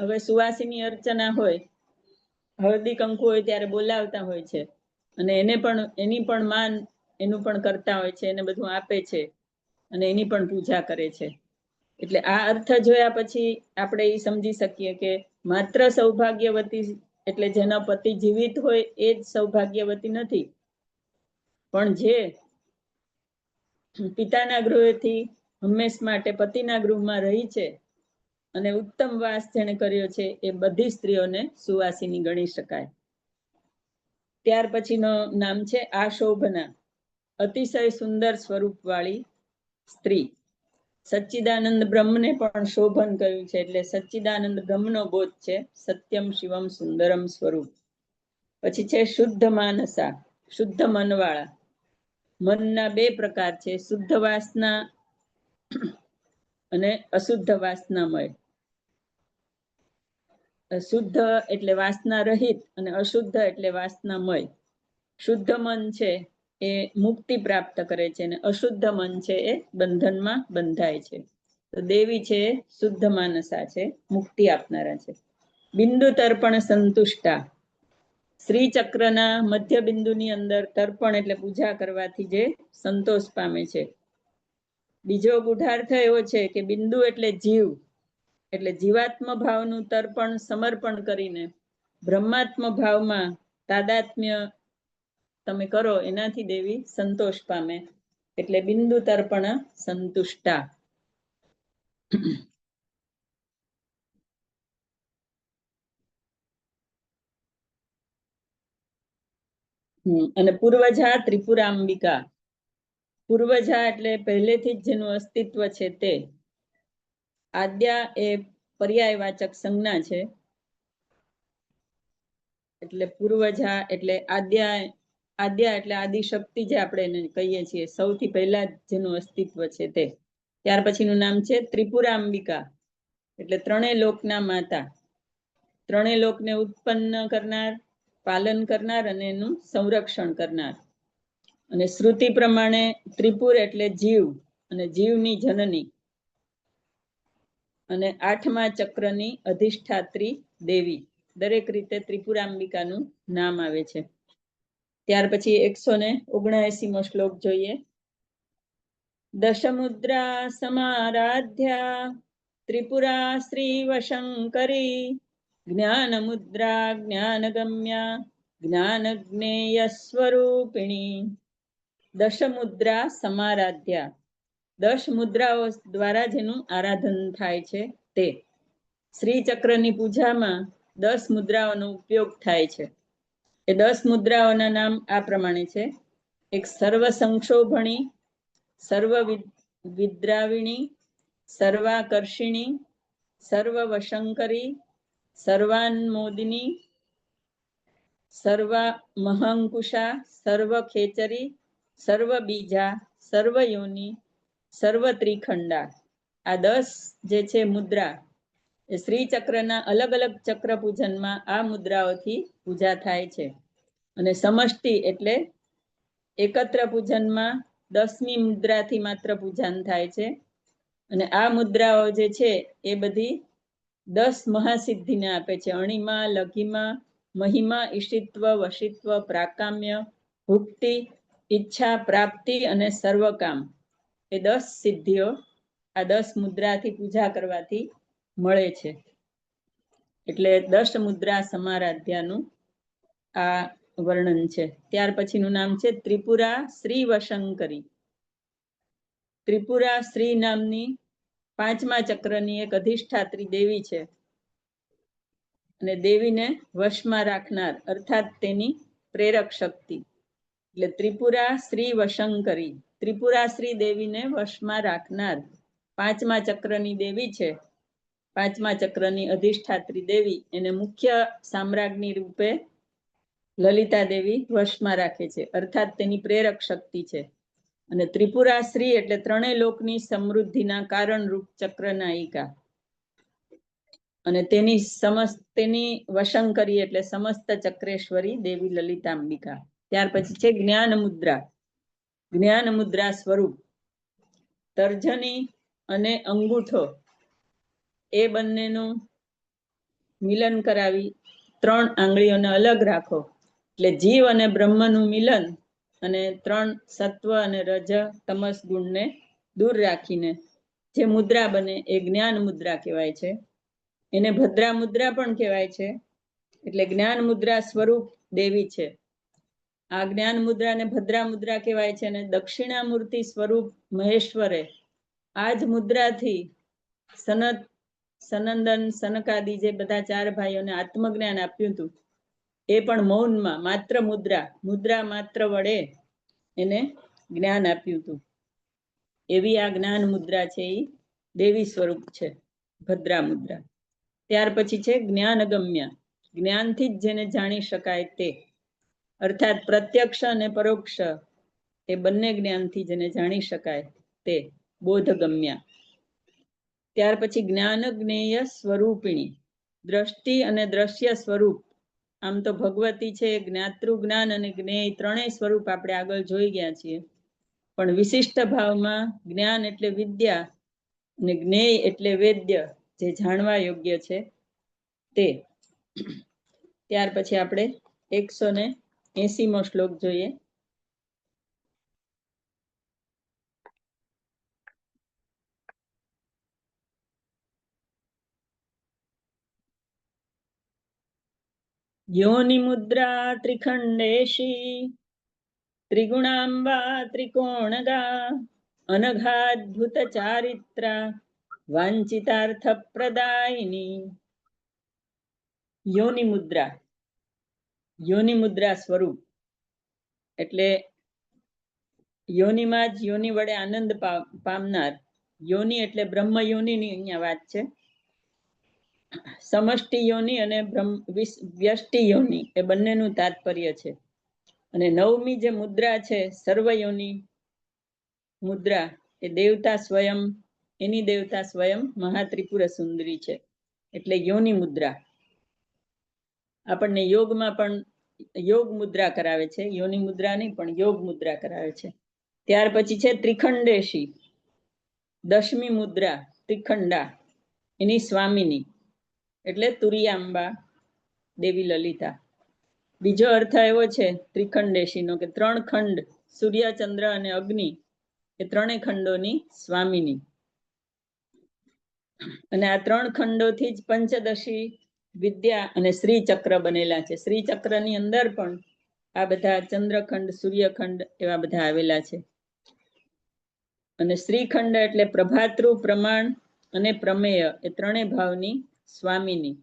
હવે સુવાસિની અર્ચના હોય, હળદી કંકુ હોય ત્યારે બોલાવતા હોય છે, અને એને પણ એની પણ માન એનું પણ કરતા હોય છે, એને બધું આપે છે અને એની પણ પૂજા કરે છે. એટલે આ અર્થ જોયા પછી આપણે એ સમજી શકીએ કે માત્ર સૌભાગ્યવતી એટલે જેના પતિ જીવિત હોય એ જ સૌભાગ્યવતી નથી, પણ જે પિતાના ગૃહેથી હંમેશ માટે પતિના ગૃહમાં રહી છે અને ઉત્તમ વાસ જેને કર્યો છે એ બધી સ્ત્રીઓને સુવાસિની ગણી શકાય. ત્યાર પછીનો નામ છે આશોભના. અતિશય સુંદર સ્વરૂપ વાળી સ્ત્રી. સચ્ચિદાનંદ બ્રહ્મને પણ શોભન કહ્યું છે, એટલે સચ્ચિદાનંદ બ્રહ્મનો બોધ છે, સત્યમ શિવમ સુંદરમ સ્વરૂપ. પછી છે શુદ્ધ માનસા, શુદ્ધ મનવાળા. મનના બે પ્રકાર છે, શુદ્ધ વાસના અને અશુદ્ધ વાસનામય. શુદ્ધ એટલે વાસના રહિત અને અશુદ્ધ એટલે વાસનામય. શુદ્ધ મન છે એ મુક્તિ પ્રાપ્ત કરે છે અને અશુદ્ધ મન છે એ બંધનમાં બંધાય છે. તો દેવી છે શુદ્ધ માનસા છે, મુક્તિ આપનારા છે. બિંદુ તર્પણ સંતુષ્ટા. શ્રી ચક્રના મધ્ય બિંદુની અંદર તર્પણ એટલે પૂજા કરવાથી જે સંતોષ પામે છે. બીજો ગુઢાર્થ એવો છે કે બિંદુ એટલે જીવ, એટલે જીવાત્મ ભાવનું તર્પણ સમર્પણ કરીને બ્રહ્માત્મ ભાવમાં તાદાત્મ્ય તમે કરો, એનાથી દેવી સંતોષ પામે, એટલે બિંદુ તર્પણ સંતુષ્ટા. અને પૂર્વજા ત્રિપુરાંબિકા. પૂર્વજા એટલે પહેલેથી જ જેનું અસ્તિત્વ છે તે. આદ્યા એ પર્યાયવાચક સંજ્ઞા છે, એટલે પૂર્વજા એટલે આદ્યા. આદ્યા એટલે આદિશક્તિ જે આપણે એને કહીએ છીએ, સૌથી પહેલા જેનું અસ્તિત્વ છે તે. ત્યાર પછીનું નામ છે ત્રિપુરાંબિકા, એટલે ત્રણેય લોકના માતા. ત્રણેય લોકને ઉત્પન્ન કરનાર, પાલન કરનાર અને એનું સંરક્ષણ કરનાર. અને શ્રુતિ પ્રમાણે ત્રિપુર એટલે જીવ અને જીવની જનની, અને 8મા ચક્રની અધિષ્ઠાત્રી દેવી. દરેક રીતે ત્રિપુરાંબિકાનું નામ આવે છે. ત્યાર પછી 179મો શ્લોક જોઈએ. દશમુદ્રા સમારાધ્યા ત્રિપુરા શ્રી વશંકરી, જ્ઞાન મુદ્રા જ્ઞાનગમ્યા જ્ઞાનજ્ઞેય સ્વરૂપિણી. દશમુદ્રા સમારાધ્યા, 10 મુદ્રાઓ દ્વારા જેનું આરાધન થાય છે તે. શ્રી ચક્રની પૂજામાં 10 મુદ્રાઓનો ઉપયોગ થાય છે. એ 10 મુદ્રાઓના નામ આ પ્રમાણે છે. એક સર્વ સંક્ષોભણી, સર્વ વિદ્રાવિણી, સર્વાકર્ષિણી, સર્વ વશંકરી, સર્વાન્મોદિની, સર્વ મહંકુશા, સર્વ ખેચરી, સર્વ બીજા, સર્વ યોની, સર્વ ત્રિખંડા. આ 10 જે છે મુદ્રા એ શ્રી ચક્રના અલગ અલગ ચક્ર પૂજનમાં આ મુદ્રાઓથી પૂજા થાય છે. અને સમષ્ટિ એટલે એકત્ર પૂજનમાં 10મી મુદ્રાથી માત્ર પૂજન થાય છે. અને આ મુદ્રાઓ જે છે એ બધી 10 મહાસિદ્ધિને આપે છે. અણિમા, લઘિમા, મહિમા, ઈશિત્વ, વશિત્વ, પ્રાકામ્ય, ભુક્તિ, ઈચ્છા, પ્રાપ્તિ અને સર્વકામ. એ 10 સિદ્ધિઓ આ 10 મુદ્રાથી પૂજા કરવાથી મળે છે. એટલે 10 મુદ્રા સમારાધ્યાનું આ વર્ણન છે. ત્યાર પછીનું નામ છે ત્રિપુરા શ્રી વશંકરી. ત્રિપુરા શ્રી નામની 5મા ચક્રની એક અધિષ્ઠાત્રી દેવી છે અને દેવીને વશમાં રાખનાર અર્થાત તેની પ્રેરક શક્તિ. એટલે ત્રિપુરા શ્રી વશંકરી, ત્રિપુરા શ્રી દેવીને વશમાં રાખનાર 5મા ચક્રની દેવી છે. 5મા ચક્રની અધિષ્ઠાત્રી દેવી એને મુખ્ય સામ્રાજ્ઞી રૂપે લલિતા દેવી વશમાં રાખે છે, અર્થાત તેની પ્રેરક શક્તિ છે. અને ત્રિપુરા શ્રી એટલે 3 લોકની સમૃદ્ધિના કારણરૂપ ચક્રનાયિકા. અને તેની વશંકરી એટલે સમસ્ત ચક્રેશ્વરી દેવી લલિતાંબિકા. ત્યાર પછી છે જ્ઞાન મુદ્રા. જ્ઞાન મુદ્રા સ્વરૂપ તર્જની અને અંગૂઠો એ બંનેનું મિલન કરાવી 3 આંગળીઓને અલગ રાખો એટલે જીવ અને બ્રહ્મનું મિલન, અને 3 સત્વ અને રજ તમસ ગુણને દૂર રાખીને જે મુદ્રા બને એ જ્ઞાન મુદ્રા કહેવાય છે. એને ભદ્રા મુદ્રા પણ કહેવાય છે. એટલે જ્ઞાન મુદ્રા સ્વરૂપ દેવી છે. આ જ્ઞાન મુદ્રા ને ભદ્રા મુદ્રા કહેવાય છે. અને દક્ષિણામૂર્તિ સ્વરૂપ મહેશ્વરે આ જ મુદ્રાથી સનંદન સનકાદી જે બધા 4 ભાઈઓને આત્મજ્ઞાન આપ્યું હતું એ પણ મૌનમાં માત્ર મુદ્રા માત્ર વડે એને જ્ઞાન આપ્યું હતું. એવી આ જ્ઞાન મુદ્રા છે એ દેવી સ્વરૂપ છે, ભદ્રા મુદ્રા. ત્યાર પછી છે જ્ઞાનગમ્ય. જ્ઞાનથી જ જેને જાણી શકાય તે, અર્થાત પ્રત્યક્ષ અને પરોક્ષ એ બંને જ્ઞાનથી જેને જાણી શકાય તે બોધગમ્ય. ત્યાર પછી જ્ઞાન જ્ઞેય સ્વરૂપિણી. દ્રષ્ટિ અને દ્રશ્ય સ્વરૂપ. આમ તો ભગવતી છે જ્ઞાતૃ જ્ઞાન અને જ્ઞેય 3 સ્વરૂપ આપણે આગળ જોઈ ગયા છીએ, પણ વિશિષ્ટ ભાવમાં જ્ઞાન એટલે વિદ્યા અને જ્ઞેય એટલે વેદ્ય, જે જાણવા યોગ્ય છે તે. ત્યાર પછી આપણે 180મો શ્લોક જોઈએ. યોનિ મુદ્રા ત્રિખંડેશી ત્રિગુણાંબા ત્રિકોણગા અનઘાદ્ભુત ચારિત્રા વાંચિતાર્થ પ્રદાયિની. યોનિ મુદ્રા, યોનિ મુદ્રા સ્વરૂપ એટલે યોનિમાં જ યોનિ વડે આનંદ પામનાર. યોનિ એટલે બ્રહ્મ યોનિની અહીંયા વાત છે. સમષ્ટિ યોનિ અને વ્યષ્ટિ યોનિ એ બંનેનું તાત્પર્ય છે. અને 9મી જે મુદ્રા છે સર્વયોનિ મુદ્રા એ દેવતા સ્વયં, એની દેવતા સ્વયં મહાત્રિપુર સુંદરી છે. એટલે યોનિ મુદ્રા આપણને યોગમાં પણ યોગ મુદ્રા કરાવે છે, યોનિ મુદ્રા નહીં પણ યોગ મુદ્રા કરાવે છે. ત્યાર પછી છે ત્રિખંડેશી, 10મી મુદ્રા ત્રિખંડા, એની સ્વામીની એટલે તુરિયાંબા દેવી લલિતા. બીજો અર્થ એવો છે ત્રિખંડેશીનો કે 3 ખંડ, સૂર્ય ચંદ્ર અને અગ્નિ એ 3 ખંડોની સ્વામીની. અને આ 3 ખંડોથી જ પંચદશી વિદ્યા અને શ્રી ચક્ર બનેલા છે. શ્રી ચક્રની અંદર પણ આ બધા ચંદ્રખંડ સૂર્યખંડ એવા બધા આવેલા છે. અને શ્રીખંડ એટલે પ્રભાતૃ, પ્રમાણ અને પ્રમેય એ 3 ભાવની સ્વામીની.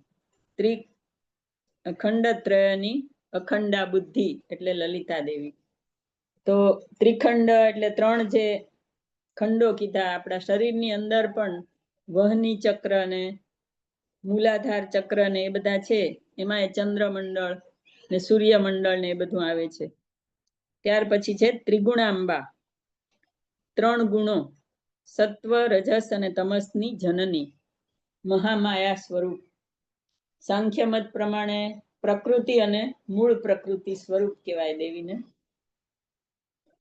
ત્રિખંડત્રયની અખંડા બુદ્ધિ એટલે લલિતા દેવી. તો ત્રિખંડ એટલે 3 જે ખંડો કીધા, આપણા શરીરની અંદર પણ વહની ચક્ર ને મૂલાધાર ચક્ર ને એ બધા છે, એમાં એ ચંદ્રમંડળ ને સૂર્યમંડળ ને એ બધું આવે છે. ત્યાર પછી છે ત્રિગુણાંબા, 3 ગુણો સત્વ રજસ અને તમસની જનની, મહામાયા સ્વરૂપ. સાંખ્ય મત પ્રમાણે પ્રકૃતિ અને મૂળ પ્રકૃતિ સ્વરૂપ કહેવાય દેવીને.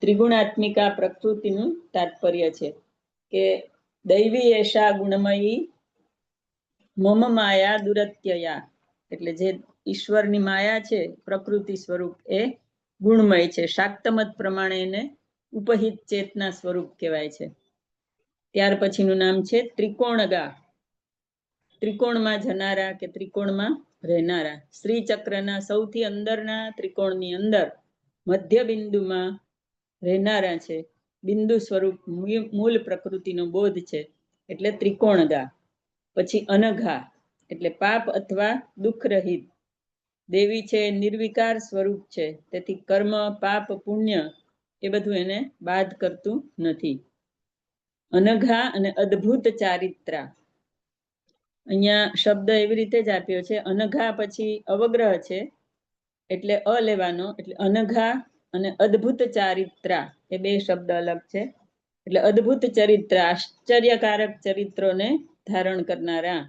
ત્રિગુણાત્મિકા પ્રકૃતિનું તાત્પર્ય છે કે દૈવી એશા ગુણમયી મમ માયા દુરત્યયા, એટલે જે ઈશ્વરની માયા છે પ્રકૃતિ સ્વરૂપ એ ગુણમય છે. શાક્તમત પ્રમાણે એને ઉપહિત ચેતના સ્વરૂપ કહેવાય છે. ત્યાર પછીનું નામ છે ત્રિકોણગા. ત્રિકોણમાં જનારા કે ત્રિકોણમાં રહેનારા. શ્રી ચક્રના સૌથી અંદરના ત્રિકોણની અંદર મધ્ય બિંદુમાં રહેનારા છે. બિંદુ સ્વરૂપ મૂળ પ્રકૃતિનો બોધ છે એટલે ત્રિકોણગા. પછી અનઘા એટલે પાપ અથવા દુઃખ રહિત. દેવી છે નિર્વિકાર સ્વરૂપ છે, તેથી કર્મ પાપ પુણ્ય એ બધું એને બાદ કરતું નથી. અનઘા અને અદ્ભુત ચારિત્રા. અહીંયા શબ્દ એવી રીતે જ આપ્યો છે, અનઘા પછી અવગ્રહ છે એટલે અ લેવાનો, એટલે અનઘા અને અદ્ભુત ચારિત્રા એ બે શબ્દ અલગ છે. એટલે અદ્ભુત ચરિત્ર, આશ્ચર્યકારક ચરિત્રોને ધારણ કરનારા.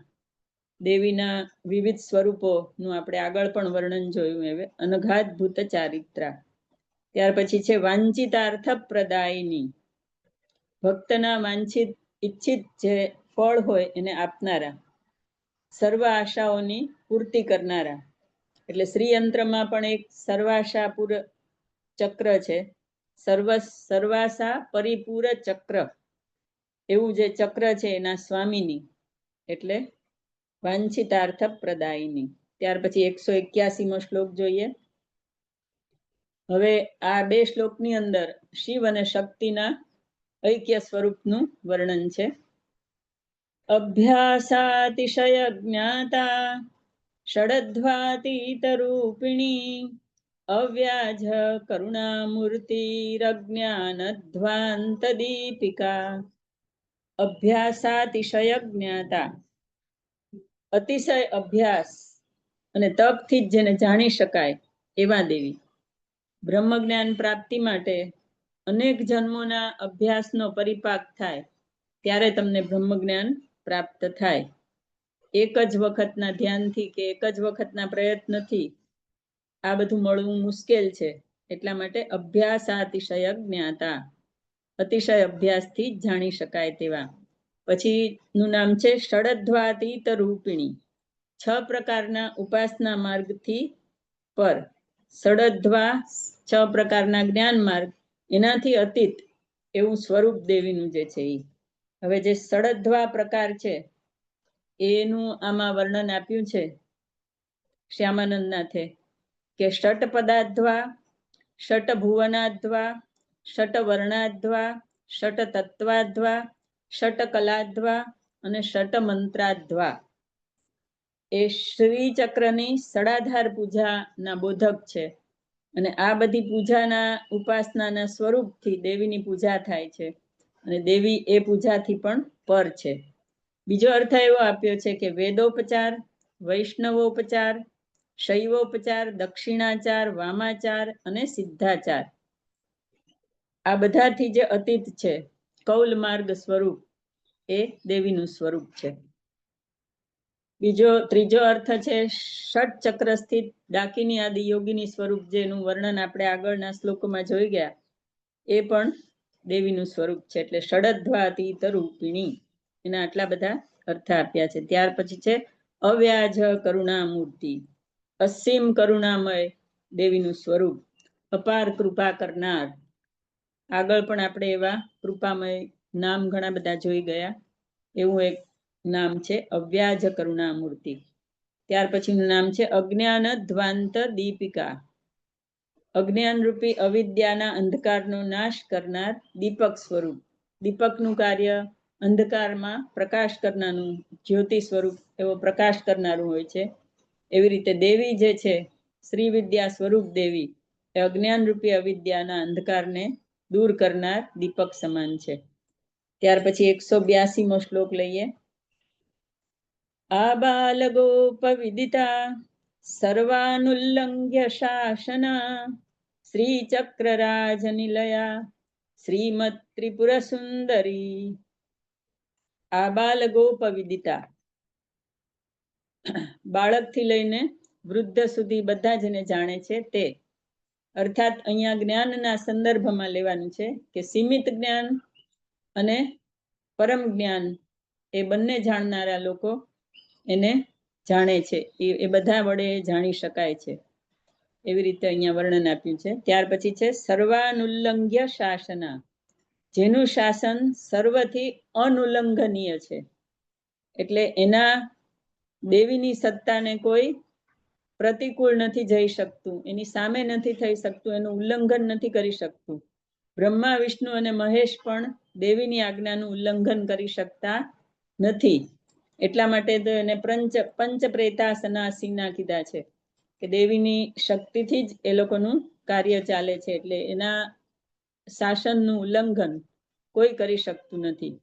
દેવીના વિવિધ સ્વરૂપોનું આપણે આગળ પણ વર્ણન જોયું. હવે અનઘાદભૂત ચારિત્રા. ત્યાર પછી છે વાંચિતાર્થ પ્રદાયિની. ભક્તના વાંછિત ઈચ્છિત જે ફળ હોય એને આપનારા, સર્વ આશાઓની પૂર્તિ કરનારા. એટલે શ્રીયંત્રમાં પણ એક સર્વાશાપુર ચક્ર છે, સર્વાશા પરિપૂર ચક્ર એવું જે ચક્ર છે એના સ્વામીની, એટલે વાંછિતાર્થ પ્રદાયિની. ત્યાર પછી 181મો શ્લોક જોઈએ. હવે આ બે શ્લોકની અંદર શિવ અને શક્તિના ઐક્ય સ્વરૂપનું વર્ણન છે. અભ્યાસાતિશય જ્ઞાતા ષડધ્વાતીત રૂપિણી અવ્યાજ કરુણામૂર્તિરજ્ઞાનધ્વાંત દીપિકા. અભ્યાસાતિશય જ્ઞાતા, અતિશય અભ્યાસ અને તપથી જ જેને જાણી શકાય એવા દેવી. બ્રહ્મ જ્ઞાન પ્રાપ્તિ માટે અનેક જન્મોના અભ્યાસનો પરિપાક થાય ત્યારે તમને બ્રહ્મ જ્ઞાન પ્રાપ્ત થાય. એક જ વખતના ધ્યાનથી કે એક જ વખતના પ્રયત્નથી આ બધું મળવું મુશ્કેલ છે. એટલા માટે અભ્યાસાતિશય જ્ઞાતા, અતિશય અભ્યાસથી જ જાણી શકાય તેવા. પછી નું નામ છે ષડધ્વાતીત રૂપિણી. 6 પ્રકારના ઉપાસના માર્ગથી પર. ષડધ્વા 6 પ્રકારના જ્ઞાન માર્ગ, એનાથી અતીત એવું સ્વરૂપ દેવીનું જે છે એ. હવે જે ષડધ્વા પ્રકાર છે એનું આમાં વર્ણન આપ્યું છે શ્યામાનંદનાથે, કે ષટ પદાધ્વા, ષટ ભુવનાધ્વા, ષટ વર્ણાધ્વા, ષટ તત્વાધ્વા, ષટ કલાધ્વા અને ષટ મંત્રાધ્વા. એ શ્રી ચક્રની સડાધાર પૂજાના બોધક છે. અને આ બધી પૂજાના ઉપાસનાના સ્વરૂપથી દેવીની પૂજા થાય છે. અને દેવી એ પૂજાથી પણ પર છે. બીજો અર્થ એવો આપ્યો છે કે વેદોપચાર, વૈષ્ણવોપચાર, શૈવોપચાર, દક્ષિણાચાર, વામાચાર અને સિદ્ધાચાર. આ બધાથી જે અતીત છે, કૌલ માર્ગ સ્વરૂપ એ દેવીનું સ્વરૂપ છે. ત્રીજો અર્થ છે ષટ ચક્ર સ્થિત ડાકીની આદિ યોગીની સ્વરૂપ, જેનું વર્ણન આપણે આગળના શ્લોકોમાં જોઈ ગયા. એ પણ દેવીનું સ્વરૂપ છે. એટલે ષડધ્વાતીત રૂપિણી, એના આટલા બધા અર્થ આપ્યા છે. ત્યાર પછી છે અવ્યાજ કરુણામૂર્તિ. અસીમ કરુણામય દેવીનું સ્વરૂપ, અપાર કૃપા કરનાર. આગળ પણ આપણે એવા કૃપામય નામ ઘણા બધા જોઈ ગયા. એવું એક નામ છે અવ્યાજ કરુણામૂર્તિ. ત્યાર પછીનું નામ છે અજ્ઞાન ધ્વાંત દીપિકા. અજ્ઞાન રૂપી અવિદ્યાના અંધકારનો નાશ કરનાર દીપક સ્વરૂપ. દીપકનું કાર્ય અંધકારમાં પ્રકાશ કરનારું, જ્યોતિ સ્વરૂપ એવો પ્રકાશ કરનારું હોય છે. એવી રીતે દેવી જે છે શ્રી વિદ્યા સ્વરૂપ દેવી એ અજ્ઞાન રૂપી અવિદ્યાના અંધકારને દૂર કરનાર દીપક સમાન છે. ત્યાર પછી 182મો શ્લોક લઈએ. આબાલ ગોપ વિદિતા સર્વાનુલ્લંઘ્ય શાસના શ્રી ચક્રરાજ નિલયા શ્રીમદ ત્રિપુર સુંદરી. આબાલ ગોપ વિદિતા, બાળકથી લઈને વૃદ્ધ સુધી બધા જેને જાણે છે તે. અર્થાત અહીંયા જ્ઞાનના સંદર્ભમાં લેવાનું છે કે સીમિત જ્ઞાન અને પરમ જ્ઞાન એ બંને જાણનારા લોકો એને જાણે છે. એ બધા વડે જાણી શકાય છે. એવી રીતે અહીંયા વર્ણન આપ્યું છે. ત્યાર પછી છે સર્વાનુલ્લંઘ્ય શાસના, જેનું શાસન સર્વથી અનુલ્લંઘનીય છે. એટલે એના દેવીની સત્તાને કોઈ પ્રતિકૂળ નથી જઈ શકતું, એની સામે નથી થઈ શકતું, એનું ઉલ્લંઘન નથી કરી શકતું. બ્રહ્મા, વિષ્ણુ અને મહેશ પણ દેવીની આજ્ઞાનું ઉલ્લંઘન કરી શકતા નથી. એટલા માટે તો એને પંચ પ્રેતાસનાસીના કીધા છે કે દેવીની શક્તિથી જ એ લોકોનું કાર્ય ચાલે છે, એટલે એના શાસનનું ઉલ્લંઘન કોઈ કરી શકતું નથી.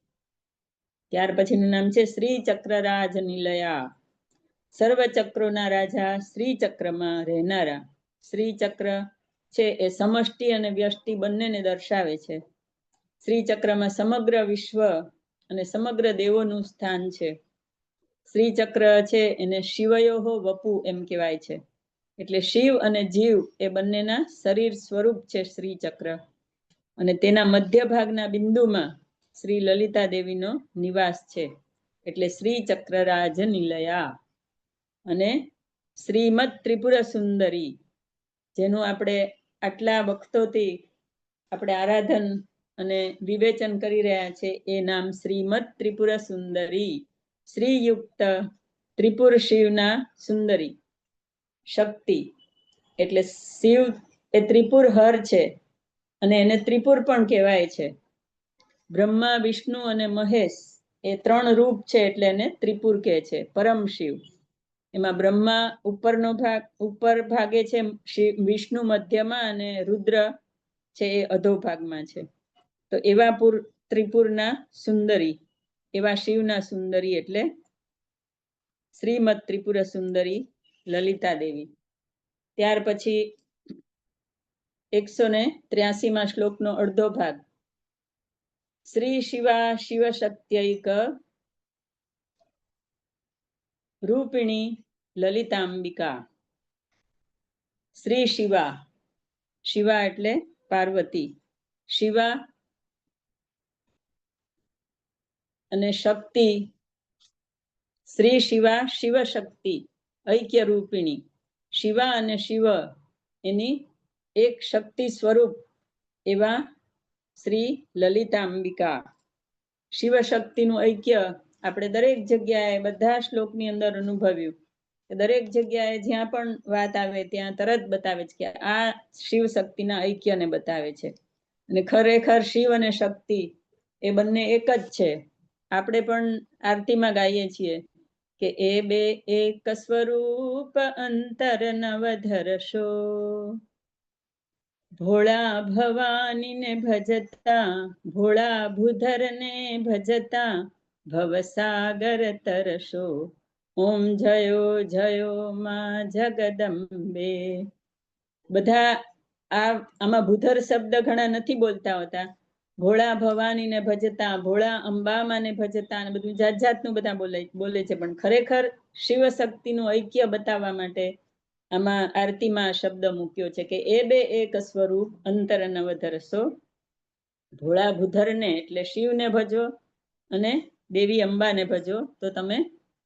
ત્યાર પછીનું નામ છે શ્રી ચક્રરાજ નિલયા. સર્વ ચક્રોના રાજા શ્રી ચક્રમાં રહેનારા. શ્રી ચક્ર છે એ સમષ્ટિ અને વ્યષ્ટિ બંનેને દર્શાવે છે. શ્રી ચક્રમાં સમગ્ર વિશ્વ અને સમગ્ર દેવોનું સ્થાન છે. શ્રી ચક્ર છે એને શિવયોહો વપુ એમ કહેવાય છે, એટલે શિવ અને જીવ એ બંનેના શરીર સ્વરૂપ છે શ્રી ચક્ર. અને તેના મધ્ય ભાગના બિંદુમાં શ્રી લલિતા દેવીનો નિવાસ છે, એટલે શ્રી ચક્રરાજ નિલયા. અને શ્રીમદ ત્રિપુર સુંદરી, જેનું આપણે આટલા વખતોથી આપણે આરાધન અને વિવેચન કરી રહ્યા છે, એ નામ શ્રીમદ ત્રિપુર સુંદરી. શ્રીયુક્ત ત્રિપુર શિવના સુંદરી શક્તિ, એટલે શિવ એ ત્રિપુર હર છે અને એને ત્રિપુર પણ કહેવાય છે. બ્રહ્મા, વિષ્ણુ અને મહેશ એ ત્રણ રૂપ છે, એટલે એને ત્રિપુર કહે છે. પરમ શિવ, એમાં બ્રહ્મા ઉપરનો ભાગ ઉપર ભાગે છે, વિષ્ણુ મધ્યમાં અને રુદ્ર છે એ અધો ભાગમાં છે. તો એવા ત્રિપુરના સુંદરી, એવા શિવના સુંદરી એટલે શ્રીમદ ત્રિપુર સુંદરી લલિતા દેવી. ત્યાર પછી 183માં શ્લોકનો અડધો ભાગ. શ્રી શિવા શિવશક્ત્યૈક રૂપિણી લલિતાંબિકા. શ્રી શિવા, શિવા એટલે પાર્વતી, શિવા અને શક્તિ, શ્રી શિવા શિવશક્તિ ઐક્ય રૂપિણી. શિવા અને શિવ એની એક શક્તિ સ્વરૂપ એવા શ્રી લલિતાંબિકા. શિવશક્તિનું ઐક્ય આપણે દરેક જગ્યાએ બધા શ્લોકની અંદર અનુભવ્યું. દરેક જગ્યાએ જ્યાં પણ વાત આવે ત્યાં તરત બતાવે છે કે આ શિવ શક્તિના ઐક્યને બતાવે છે. અને ખરેખર શિવ અને શક્તિ એ બંને એક જ છે. આપણે પણ આરતીમાં ગાઈએ છીએ કે એ બે એક સ્વરૂપ અંતર નવધરશો. ભોળા ભવાનીને ભજતા, ભોળા ભૂધરને ભજતા, ભવસાગર તરશો. ઓમ જયો જયો માં જગદંબે. બધા આમાં ભૂધર શબ્દ ઘણા નથી બોલતા હોતા. ભોળા ભવાનીને ભજતા, ભોળા અંબામાને ભજતા, અને બધું જાત જાતનું બધા બોલે છે, પણ ખરેખર શિવ શક્તિનું ઐક્ય બતાવવા માટે આમાં આરતીમાં શબ્દ મૂક્યો છે કે એ બે એક સ્વરૂપ અંતર નવધરશો. ભોળા ભૂધરને એટલે શિવને ભજો અને દેવી અંબાને ભજો તો તમે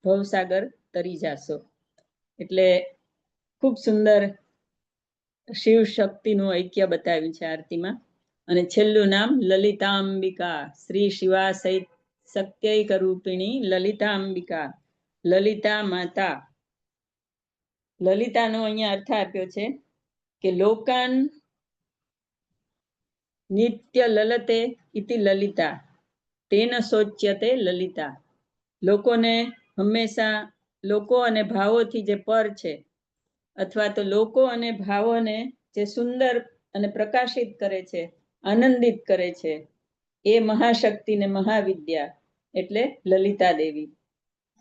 ભવસાગર તરી જાશો. એટલે ખૂબ સુંદર શિવ શક્તિનું ઐક્ય બતાવ્યું છે આરતીમાં. અને છેલ્લું નામ લલિતાંબિકા. શ્રી શિવા સહિત સત્યૈક રૂપિણી લલિતાંબિકા, લલિતા માતા. લલિતાનો અહીંયા અર્થ આપ્યો છે કે લોકાન નિત્ય લલતે ઇતિ લલિતા, તેન શોચ્યતે લલિતા. લોકોને હંમેશા લોકો અને ભાવોથી જે પર છે, અથવા તો લોકો અને ભાવોને જે સુંદર અને પ્રકાશિત કરે છે, આનંદિત કરે છે, એ મહાશક્તિ ને મહાવિદ્યા એટલે લલિતા દેવી.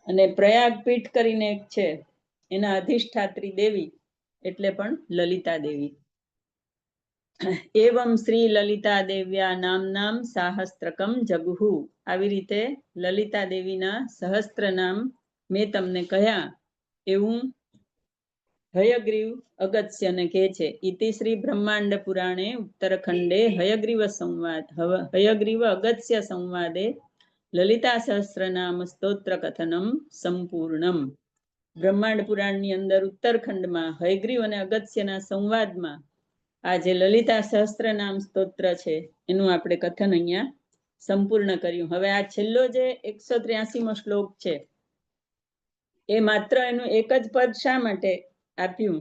અને પ્રયાગ પીઠ કરીને એક છે, એના અધિષ્ઠાત્રી દેવી એટલે પણ લલિતા દેવી. એવમ શ્રી લલિતા દેવ્યા નામ સાહસ્ત્રકમ જગુહુ. આવી રીતે લલિતા દેવીના સહસ્ત્ર નામ મેં તમને કહ્યા એવું હયગ્રીવ અગત્યને કહે છે. ઇતિ શ્રી બ્રહ્માંડ પુરાણે ઉત્તરખંડે હયગ્રીવ સંવાદ, હયગ્રીવ અગત્ય સંવાદે લલિતા સહસ્રનામ સ્તોત્ર કથનમ સંપૂર્ણમ. બ્રહ્માંડ પુરાણની અંદર ઉત્તરખંડમાં હયગ્રીવ અને અગત્યના સંવાદમાં આ જે લલિતા સહસ્ત્રનામ સ્તોત્ર છે એનું આપણે કથન અહીંયા સંપૂર્ણ કર્યું. હવે આ છેલ્લો જે 183મો શ્લોક છે એ માત્ર એનું એક જ પદ શા માટે આપ્યું,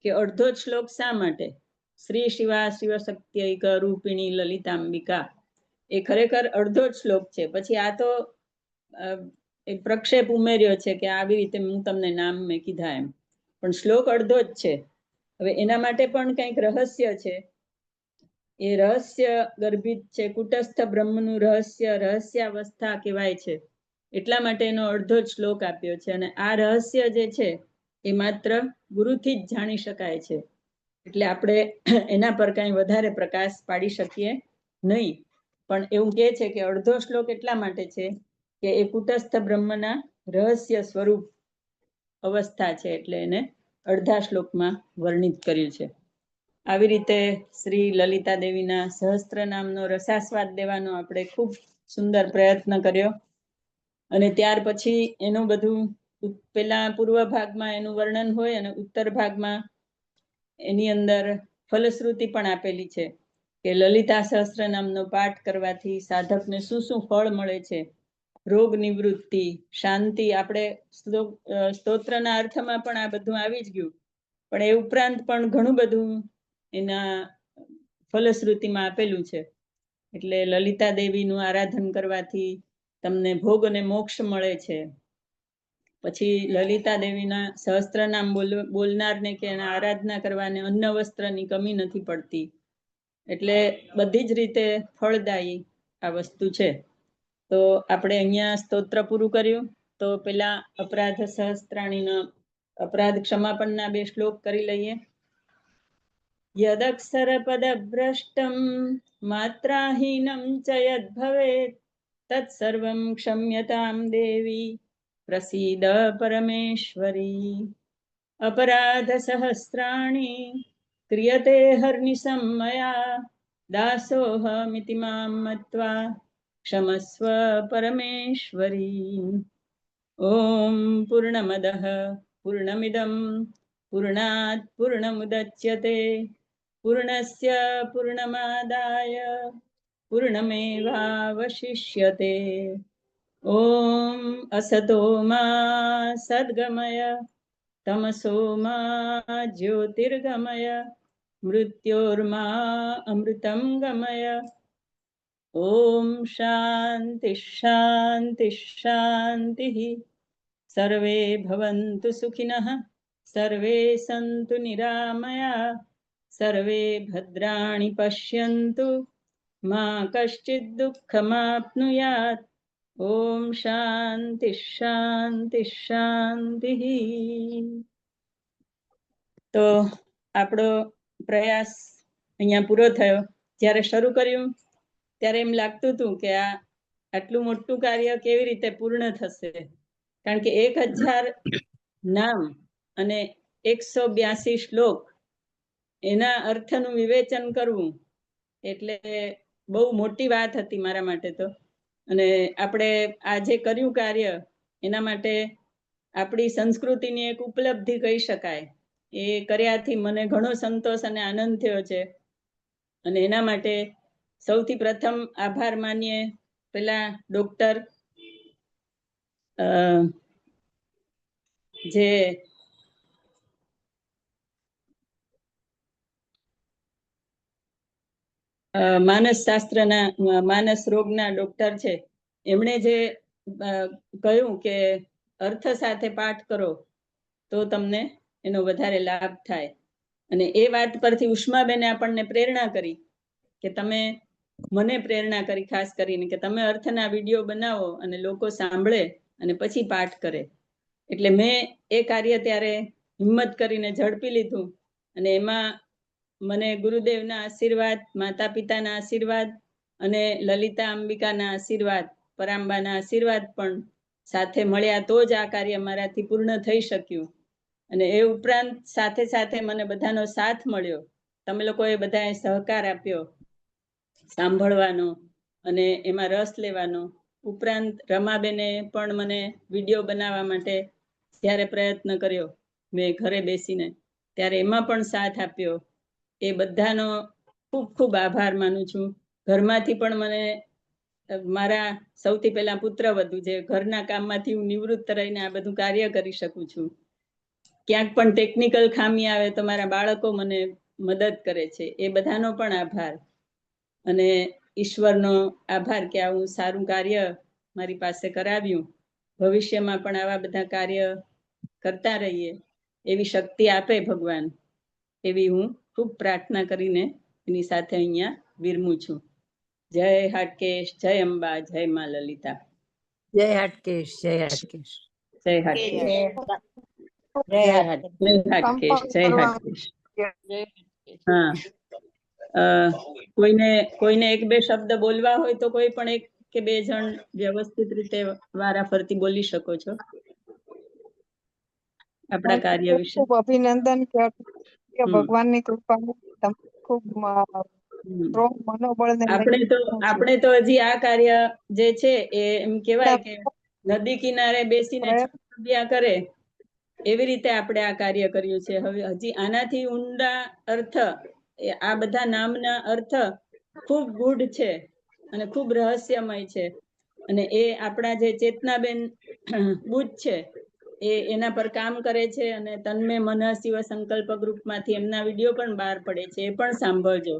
કે અડધો જ શ્લોક શા માટે? શ્રી શિવા શિવશક્ત્યૈક રૂપિણી લલિતાંબિકા, એ ખરેખર અડધો જ શ્લોક છે. પછી આ તો એક પ્રક્ષેપ ઉમેર્યો છે કે આવી રીતે હું તમને નામ મેં કીધા એમ, પણ શ્લોક અડધો જ છે. હવે એના માટે પણ કંઈક રહસ્ય છે. એ રહસ્ય ગર્ભિત છે. કુટસ્થ બ્રહ્મનું રહસ્ય રહસ્યાવસ્થા કહેવાય છે. એટલા માટે એનો અડધો જ શ્લોક આપ્યો છે. અને આ રહસ્ય જે છે એ માત્ર ગુરુથી જ જાણી શકાય છે. એટલે આપણે એના પર કઈ વધારે પ્રકાશ પાડી શકીએ નહીં. પણ એવું કહે છે કે અડધો શ્લોક એટલા માટે છે કે એ કુટસ્થ બ્રહ્મના રહસ્ય સ્વરૂપ અવસ્થા છે, એટલે એને અડધા શ્લોકમાં વર્ણિત કર્યું છે. આવી રીતે શ્રી લલિતા દેવીના સહસ્ત્ર નામનો રસાસ્વાદ દેવાનો આપણે ખૂબ સુંદર પ્રયત્ન કર્યો. અને ત્યાર પછી એનું બધું પેલા પૂર્વ ભાગમાં એનું વર્ણન હોય અને ઉત્તર ભાગમાં એની અંદર ફલશ્રુતિ પણ આપેલી છે કે લલિતા સહસ્ત્ર નામનો પાઠ કરવાથી સાધકને શું શું ફળ મળે છે. રોગ નિવૃત્તિ, શાંતિ. આપણે સ્તોત્રના અર્થમાં પણ આ બધું આવી જ ગયું, પણ એ ઉપરાંત પણ ઘણું બધું એના ફલશ્રુતિમાં આપેલું છે. એટલે લલિતા દેવીનું આરાધન કરવાથી તમને ભોગ અને મોક્ષ મળે છે. પછી લલિતા દેવીના સહસ્ત્ર નામ બોલનારને કે એના આરાધના કરવાને અન્ન વસ્ત્રની કમી નથી પડતી. એટલે બધી જ રીતે ફળદાયી આ વસ્તુ છે. તો આપણે અહીંયા સ્તોત્ર પૂરું કર્યું. તો પેલા અપરાધ સહસ્ત્રાણીના અપરાધ ક્ષમાપનના 2 શ્લોક કરી લઈએ. યદક્ષર પદ ભ્રષ્ટમ માત્રાહીનમ ચ યદ ભવેત તત્સર્વં ક્ષમ્યતામ દેવી પ્રસીદ પરમેશ્વરી. અપરાધ સહસ્રાણી ક્રિયતે હર્નિશં મયા દાસોહમિતિ મામ મત્વા ક્ષમસ્વ પરમેશ્વરી. ઓમ પૂર્ણમદઃ પૂર્ણમિદં પૂર્ણાત પૂર્ણમુદચ્યતે પૂર્ણસ્ય પૂર્ણમાદાય પૂર્ણમેવાવશિષ્યતે. ઓમ અસતો મા સદ્ગમય તમસો મા જ્યોતિર્ગમય મૃત્યોર્મા અમૃતમ ગમય. ઓમ શાંતિ શાંતિ શાંતિ. સર્વે ભવન્તુ સુખિનઃ સર્વે સંતુ નિરામયા સર્વે ભદ્રાણિ પશ્યન્તુ મા કશ્ચિદ દુઃખમાપ્નુયાત. ઓમ શાંતિ શાંતિ શાંતિ. તો આપણો પ્રયાસ અહીંયા પૂરો થયો. જ્યારે શરૂ કર્યું ત્યારે એમ લાગતું હતું કે આ આટલું મોટું કાર્ય કેવી રીતે પૂર્ણ થશે, કારણ કે 1000 નામ અને 182 શ્લોક એના અર્થનું વિવેચન કરવું એટલે બહુ મોટી વાત હતી મારા માટે તો. અને આપણે આ જે કર્યું કાર્ય એના માટે આપણી સંસ્કૃતિની એક ઉપલબ્ધિ કહી શકાય. એ કર્યાથી મને ઘણો સંતોષ અને આનંદ થયો છે. અને એના માટે સૌથી પ્રથમ આભાર માનીએ પેલા ડોક્ટર જે માનસ શાસ્ત્રના માનસ રોગના ડોક્ટર છે, એમણે જે કહ્યું કે અર્થ સાથે પાઠ કરો તો તમને એનો વધારે લાભ થાય. અને એ વાત પરથી ઉષ્માબેને આપણને પ્રેરણા કરી કે તમે મને પ્રેરણા કરી ખાસ કરીને કે તમે અર્થના વિડીયો બનાવો અને લોકો સાંભળે અને પછી પાઠ કરે. એટલે મેં એ કાર્ય ત્યારે હિંમત કરીને ઝડપી લીધું. અને એમાં મને ગુરુદેવના આશીર્વાદ, માતા પિતાના આશીર્વાદ અને લલિતા અંબિકાના આશીર્વાદ, પરાંબાના આશીર્વાદ પણ સાથે મળ્યા તો જ આ કાર્ય મારાથી પૂર્ણ થઈ શક્યું. અને એ ઉપરાંત સાથે સાથે મને બધાનો સાથ મળ્યો. તમે લોકોએ બધાએ સહકાર આપ્યો સાંભળવાનો અને એમાં રસ લેવાનો. ઉપરાંત રમાબેને પણ મને વિડીયો બનાવવા માટે જ્યારે પ્રયત્ન કર્યો મેં ઘરે બેસીને, ત્યારે એમાં પણ સાથ આપ્યો. એ બધાનો ખૂબ ખૂબ આભાર માનું છું. ઘરમાંથી પણ મને મારા સૌથી પહેલા પુત્રવધુ જે ઘરના કામમાંથી હું નિવૃત્ત રહીને આ બધું કાર્ય કરી શકું છું. ક્યાંક પણ ટેકનિકલ ખામી આવે તો મારા બાળકો મને મદદ કરે છે. એ બધાનો પણ આભાર, અને ઈશ્વરનો આભાર કે આવું સારું કાર્ય મારી પાસે કરાવ્યું. ભવિષ્યમાં પણ આવા બધા કાર્ય કરતા રહીએ એવી શક્તિ આપે ભગવાન, એવી હું ખૂબ પ્રાર્થના કરીને એની સાથે અહીંયા વિરમું છું. જય હાટકેશ, જય અંબા, જય મા લલિતા. જય હાટકેશ, જય હાટકેશ. જય હાટકેશ, જય હાટકેશ. જય હાટકેશ, જય હાટકેશ. હા, કોઈને એક બે શબ્દ બોલવા હોય તો કોઈ પણ એક કે બે જણ વ્યવસ્થિત રીતે વારાફરતી બોલી શકો છો આપણા કાર્ય વિશે. ખૂબ અભિનંદન કે ભગવાનની કૃપા ખૂબ સ્ટ્રોંગ મનોબળ ને આપણે તો હજી આ કાર્ય જે છે એ એમ કહેવાય કે નદી કિનારે બેસીને છબછબિયા કરે એવી રીતે આપણે આ કાર્ય કર્યું છે. હવે હજી આનાથી ઊંડા અર્થ, આ બધા નામના અર્થ ખૂબ ગૂઢ છે અને ખૂબ રહસ્યમય છે. અને એ આપણા જે ચેતનાબેન બુચ છે એના પર કામ કરે છે. અને તન્મે મન શિવ સંકલ્પ ગ્રુપમાંથી એમના વિડીયો પણ બહાર પડે છે, એ પણ સાંભળજો.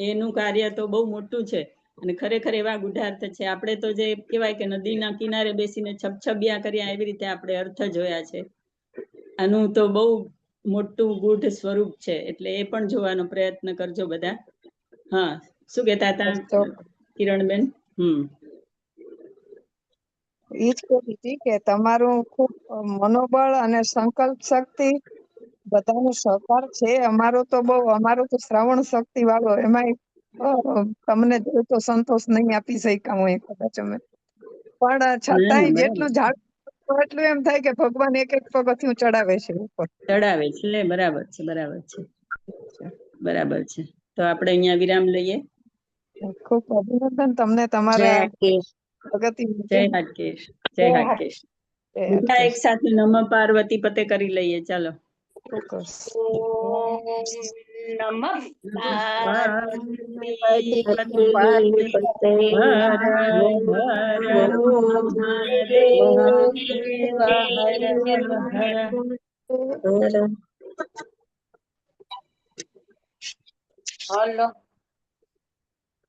એનું કાર્ય તો બહુ મોટું છે અને ખરેખર એવા ગુઢાર્થ છે. આપણે તો જે કહેવાય કે નદીના કિનારે બેસીને છબછબિયા કર્યા એવી રીતે આપણે અર્થ જોયા છે. આનું તો બહુ મોટું ગૂઢ સ્વરૂપ છે, એટલે એ પણ જોવાનો પ્રયત્ન કરજો બધા. હા, શું કહેતા હતા કિરણબેન? એ જ કહી હતી કે તમારું ખૂબ મનોબળ અને સંકલ્પ શક્તિ બધાનો સહકાર છે. અમારું તો શ્રાવણ શક્તિ વાળો, એમાં તમને તો સંતોષ નહીં આપી શક્યા હું કદાચ અમે, પણ છતાંય જેટલું ઝાડ એટલું એમ થાય કે ભગવાન એક એક પગથિયું ચડાવે છે ઉપર. ચડાવે છે. બરાબર છે, બરાબર છે, બરાબર છે. તો આપણે અહીંયા વિરામ લઈએ. ખૂબ અભિનંદન તમને તમારા પ્રગતિ. જય હાટકેશ, જય હાટકેશ. બધા એક સાથે નમ પાર્વતી પતે કરી લઈએ. ચાલો. ચોક્કસ. નમઃ પાર્વતી પાર્વતી પતે. હર હર મહાદેવ. હલો.